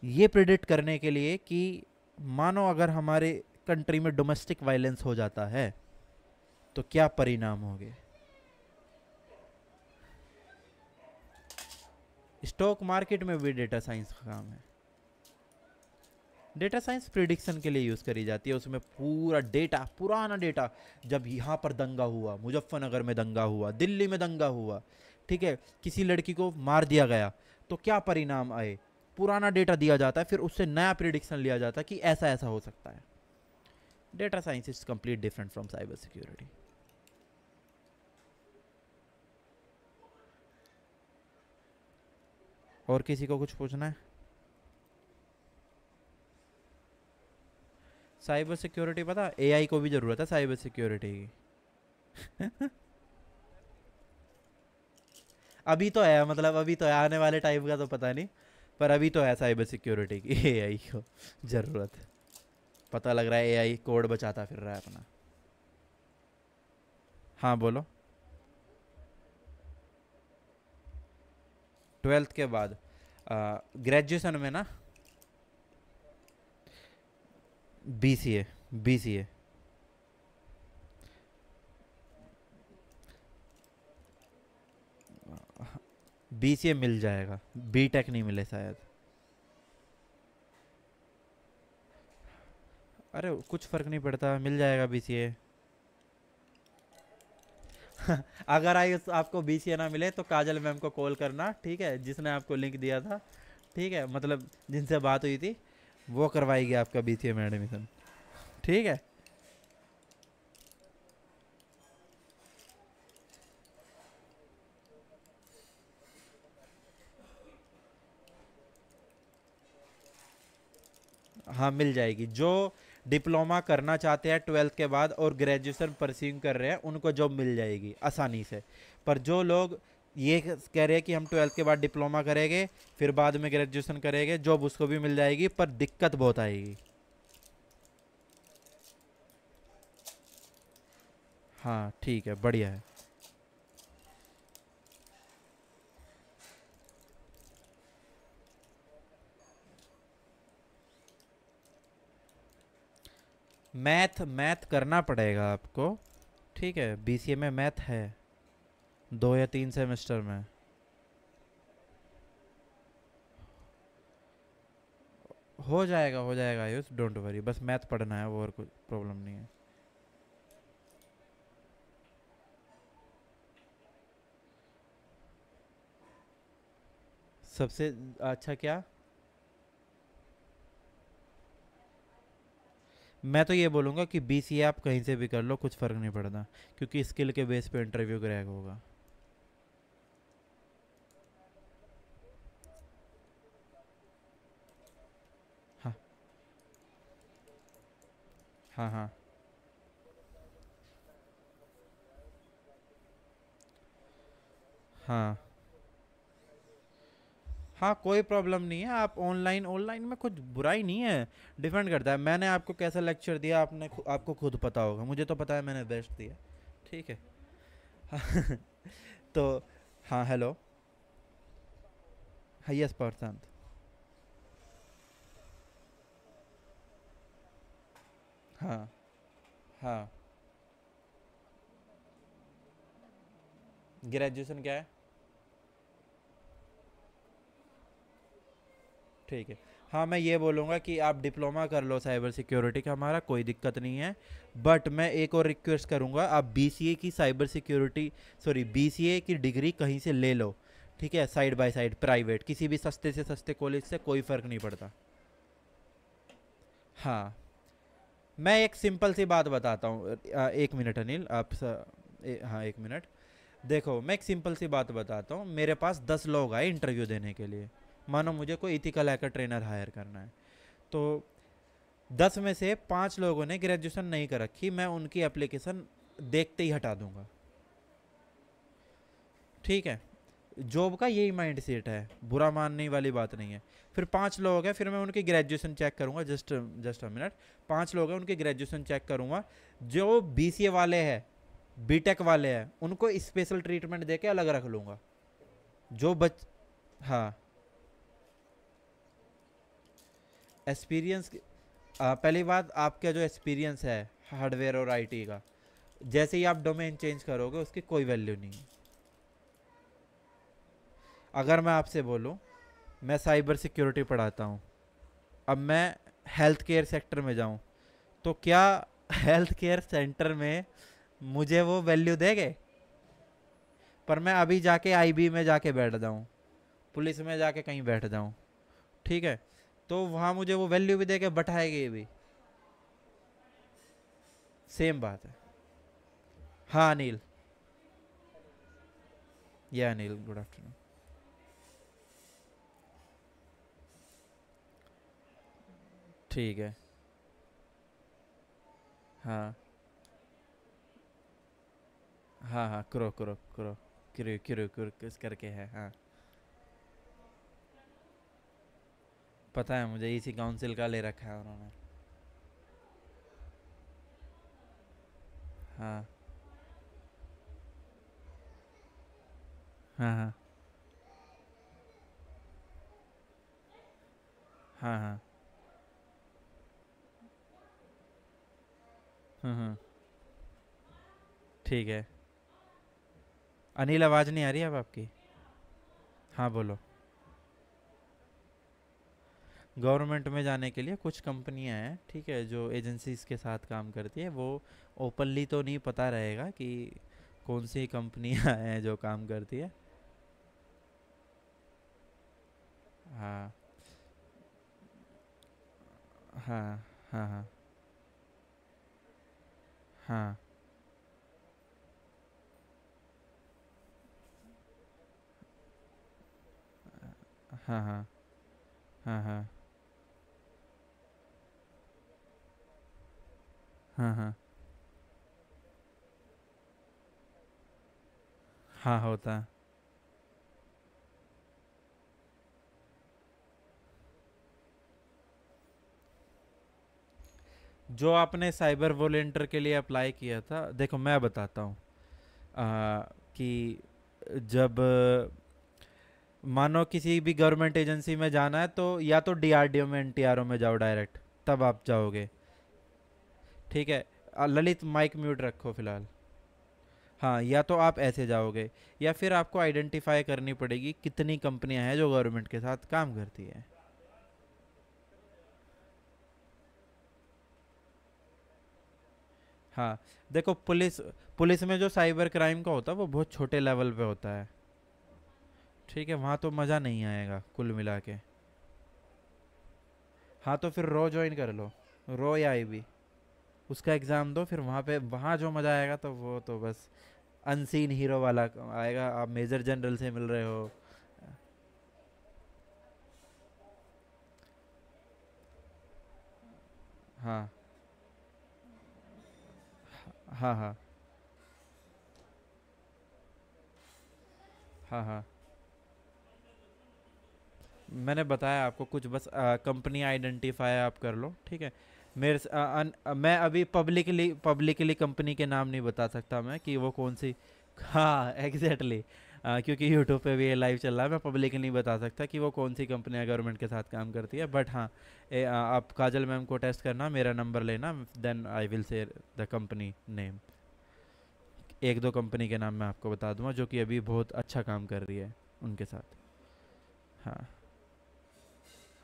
ये प्रिडिक्ट करने के लिए कि मानो अगर हमारे कंट्री में डोमेस्टिक वायलेंस हो जाता है तो क्या परिणाम होंगे। स्टॉक मार्केट में भी डेटा साइंस का काम है। डेटा साइंस प्रिडिक्शन के लिए यूज़ करी जाती है। उसमें पूरा डेटा, पुराना डेटा, जब यहाँ पर दंगा हुआ, मुजफ्फरनगर में दंगा हुआ, दिल्ली में दंगा हुआ, ठीक है, किसी लड़की को मार दिया गया, तो क्या परिणाम आए, पुराना डेटा दिया जाता है, फिर उससे नया प्रिडिक्शन लिया जाता है कि ऐसा ऐसा हो सकता है। Data science is complete different from cyber security. और किसी को कुछ पूछना है? साइबर सिक्योरिटी पता, AI को भी ज़रूरत है साइबर सिक्योरिटी की। अभी तो है, मतलब अभी तो है, आने वाले टाइम का तो पता नहीं, पर अभी तो है साइबर सिक्योरिटी की AI को ज़रूरत। पता लग रहा है AI कोड बचाता फिर रहा है अपना। हाँ बोलो। 12th के बाद ग्रेजुएशन में ना, BCA, BCA। BCA मिल जाएगा, BTech नहीं मिले शायद। अरे कुछ फ़र्क नहीं पड़ता, मिल जाएगा BCA। अगर आपको BCA ना मिले तो काजल मैम को कॉल करना, ठीक है, जिसने आपको लिंक दिया था, ठीक है, मतलब जिनसे बात हुई थी, वो करवाएगी आपका BCA में एडमिशन, ठीक है। हाँ मिल जाएगी। जो डिप्लोमा करना चाहते हैं 12th के बाद और ग्रेजुएशन परस्यू कर रहे हैं उनको जॉब मिल जाएगी आसानी से। पर जो लोग ये कह रहे हैं कि हम 12th के बाद डिप्लोमा करेंगे फिर बाद में ग्रेजुएशन करेंगे, जॉब उसको भी मिल जाएगी पर दिक्कत बहुत आएगी। हाँ ठीक है, बढ़िया है। मैथ मैथ करना पड़ेगा आपको, ठीक है। BCA में मैथ है 2 या 3 सेमेस्टर में। हो जाएगा आयुष, डोंट वरी, बस मैथ पढ़ना है वो, और कोई प्रॉब्लम नहीं है। सबसे अच्छा क्या? मैं तो ये बोलूँगा कि BCA आप कहीं से भी कर लो, कुछ फ़र्क नहीं पड़ता, क्योंकि स्किल के बेस पे इंटरव्यू क्रैक होगा। हाँ हाँ हाँ हाँ हाँ, कोई प्रॉब्लम नहीं है। आप ऑनलाइन, ऑनलाइन में कुछ बुराई नहीं है, डिपेंड करता है मैंने आपको कैसा लेक्चर दिया, आपको खुद पता होगा, मुझे तो पता है मैंने बेस्ट दिया, ठीक है। तो हाँ हेलो। हाँ यस प्रशांत। हाँ हाँ। ग्रेजुएशन क्या है? ठीक है। हाँ मैं ये बोलूँगा कि आप डिप्लोमा कर लो साइबर सिक्योरिटी का, हमारा कोई दिक्कत नहीं है। बट मैं एक और रिक्वेस्ट करूँगा, आप BCA की साइबर सिक्योरिटी, सॉरी BCA की डिग्री कहीं से ले लो, ठीक है, साइड बाय साइड प्राइवेट, किसी भी सस्ते से सस्ते कॉलेज से कोई फ़र्क नहीं पड़ता। हाँ, मैं एक सिंपल सी बात बताता हूँ, एक मिनट अनिल, हाँ एक मिनट। देखो, मैं एक सिंपल सी बात बताता हूँ, मेरे पास 10 लोग आए इंटरव्यू देने के लिए। मानो मुझे कोई इथिकल हैकर ट्रेनर हायर करना है, तो 10 में से 5 लोगों ने ग्रेजुएशन नहीं कर रखी, मैं उनकी एप्लीकेशन देखते ही हटा दूंगा। ठीक है, जॉब का यही माइंड सेट है, बुरा मानने वाली बात नहीं है। फिर 5 लोग हैं, फिर मैं उनकी ग्रेजुएशन चेक करूंगा, जस्ट जस्ट अ मिनट। 5 लोग हैं, उनकी ग्रेजुएशन चेक करूंगा। जो बीसीए वाले हैं, बीटेक वाले हैं, उनको स्पेशल ट्रीटमेंट दे के अलग रख लूंगा। जो बच हाँ, एक्सपीरियंस। पहली बात, आपका जो एक्सपीरियंस है हार्डवेयर और आईटी का, जैसे ही आप डोमेन चेंज करोगे उसकी कोई वैल्यू नहीं है। अगर मैं आपसे बोलूँ, मैं साइबर सिक्योरिटी पढ़ाता हूँ, अब मैं हेल्थ केयर सेक्टर में जाऊँ, तो क्या हेल्थ केयर सेंटर में मुझे वो वैल्यू देंगे? पर मैं अभी जाके आईबी में जाके बैठ जाऊँ, पुलिस में जाके कहीं बैठ जाऊँ, ठीक है, तो वहाँ मुझे वो वैल्यू भी देके बैठाएगी भी। सेम बात है। हाँ अनिल। ये अनिल, गुड आफ्टरनून। ठीक है। हाँ हाँ हाँ, करो करो करो, करो करो करो, किस करके है, हाँ। पता है मुझे, इसी काउंसिल का ले रखा है उन्होंने। हाँ हाँ हाँ हाँ हाँ। ठीक है। अनिल, आवाज़ नहीं आ रही अब आपकी? हाँ बोलो। गवर्नमेंट में जाने के लिए कुछ कंपनियां हैं, ठीक है, जो एजेंसीज के साथ काम करती है। वो ओपनली तो नहीं पता रहेगा कि कौन सी कंपनियां हैं जो काम करती है। हाँ हाँ हाँ हाँ हाँ हाँ हाँ हाँ हाँ हाँ हाँ हाँ, होता है। जो आपने साइबर वॉलेंटियर के लिए अप्लाई किया था, देखो मैं बताता हूँ, कि जब मानो किसी भी गवर्नमेंट एजेंसी में जाना है, तो या तो डीआरडीओ में एनटीआरओ में जाओ डायरेक्ट, तब आप जाओगे। ठीक है, ललित माइक म्यूट रखो फिलहाल। हाँ, या तो आप ऐसे जाओगे, या फिर आपको आइडेंटिफाई करनी पड़ेगी कितनी कंपनियां हैं जो गवर्नमेंट के साथ काम करती है। हाँ, देखो पुलिस पुलिस में जो साइबर क्राइम का होता है वो बहुत छोटे लेवल पे होता है। ठीक है, वहाँ तो मज़ा नहीं आएगा कुल मिला के। हाँ, तो फिर रो ज्वाइन कर लो, रो या आईबी, उसका एग्ज़ाम दो, फिर वहाँ पे वहाँ जो मज़ा आएगा तो वो तो बस अनसीन हीरो वाला आएगा, आप मेजर जनरल से मिल रहे हो। हाँ हाँ हाँ हाँ हाँ। मैंने बताया आपको कुछ, बस कंपनी आइडेंटिफाई आप कर लो, ठीक है। मैं अभी पब्लिकली कंपनी के नाम नहीं बता सकता मैं कि वो कौन सी। हाँ एग्जैक्टली, क्योंकि यूट्यूब पे भी ये लाइव चल रहा है, मैं पब्लिकली नहीं बता सकता कि वो कौन सी कंपनियां गवर्नमेंट के साथ काम करती है। बट हाँ, आप काजल मैम को टेस्ट करना, मेरा नंबर लेना, then I will share the company name. एक दो कंपनी के नाम मैं आपको बता दूंगा जो कि अभी बहुत अच्छा काम कर रही है उनके साथ। हाँ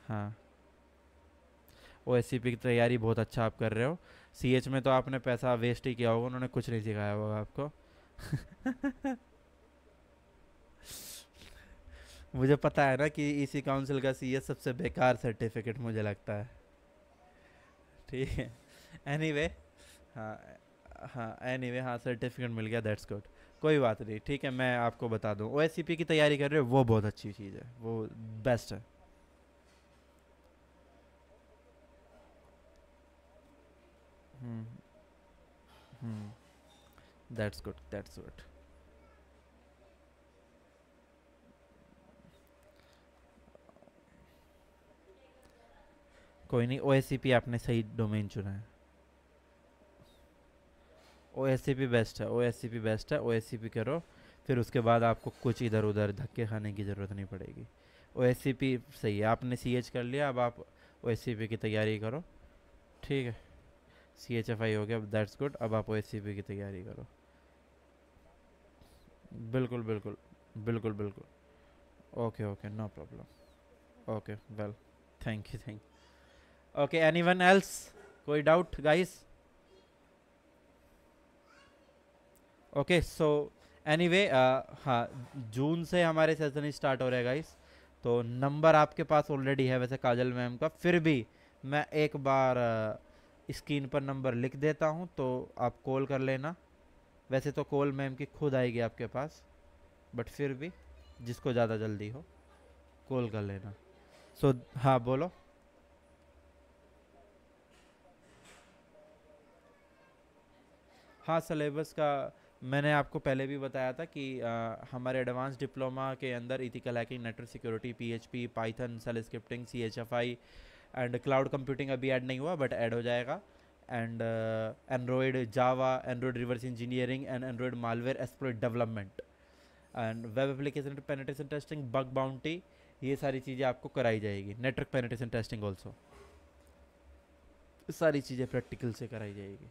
हाँ। ओ एस सी पी की तैयारी बहुत अच्छा आप कर रहे हो। सी एच में तो आपने पैसा वेस्ट ही किया होगा, उन्होंने कुछ नहीं सिखाया होगा आपको। मुझे पता है ना कि इसी काउंसिल का सीएस सबसे बेकार सर्टिफिकेट मुझे लगता है। ठीक है। एनीवे हाँ, हाँ एनीवे हाँ सर्टिफिकेट मिल गया, दैट्स गुड। कोई बात नहीं, ठीक है, मैं आपको बता दूँ ओएससीपी की तैयारी कर रहे हो, वो बहुत अच्छी चीज़ है, वो बेस्ट है। Hmm. Hmm. That's good, that's good. कोई नहीं, ओएससीपी आपने सही डोमेन चुना है। ओएससीपी बेस्ट है, ओएससीपी बेस्ट है, ओएससीपी करो। फिर उसके बाद आपको कुछ इधर उधर धक्के खाने की ज़रूरत नहीं पड़ेगी। ओएससीपी सही है, आपने सीएच कर लिया, अब आप ओएससीपी की तैयारी करो। ठीक है, सीएचएफआई हो गया, दैट्स गुड, अब आप ओएससीपी की तैयारी करो। बिल्कुल बिल्कुल, बिल्कुल बिल्कुल। Okay okay, no problem. Okay well, thank you, thank. Okay, anyone else, कोई doubt guys? Okay so anyway हाँ, जून से हमारे सेशन स्टार्ट हो रहे हैं गाइस। तो नंबर आपके पास ऑलरेडी है वैसे काजल मैम का, फिर भी मैं एक बार स्क्रीन पर नंबर लिख देता हूँ, तो आप कॉल कर लेना। वैसे तो कॉल मैम की खुद आएगी आपके पास, बट फिर भी जिसको ज़्यादा जल्दी हो कॉल कर लेना। सो हाँ बोलो। हाँ सिलेबस का मैंने आपको पहले भी बताया था कि हमारे एडवांस डिप्लोमा के अंदर ethical hacking, network security, PHP, Python, shell scripting, CHFI and cloud computing अभी ऐड नहीं हुआ बट ऐड हो जाएगा। And Android Java, Android reverse engineering and Android malware exploit development and web application penetration testing, bug bounty, ये सारी चीज़ें आपको कराई जाएगी। नेटवर्क पेनिट्रेशन टेस्टिंग ऑल्सो, सारी चीज़ें प्रैक्टिकल से कराई जाएगी।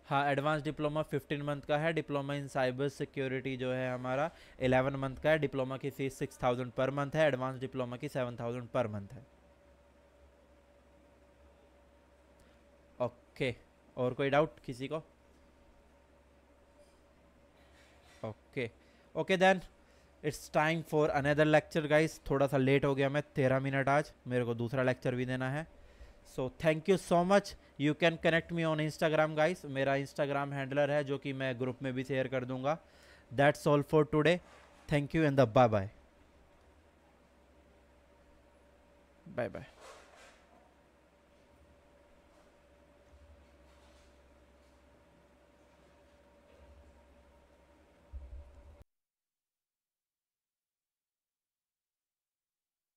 हाँ, एडवांस डिप्लोमा 15 मंथ का है, डिप्लोमा इन साइबर सिक्योरिटी जो है हमारा 11 मंथ का है। डिप्लोमा की फीस 6000 पर मंथ है, एडवांस डिप्लोमा की 7000 पर मंथ है। ओके, और कोई डाउट किसी को? Okay, okay then it's time for another lecture guys. थोड़ा सा लेट हो गया मैं, 13 मिनट, आज मेरे को दूसरा लेक्चर भी देना है। So thank you so much. You can connect me on Instagram guys, मेरा इंस्टाग्राम हैंडलर है जो कि मैं ग्रुप में भी शेयर कर दूंगा। That's all for today, thank you and the bye bye. Bye bye.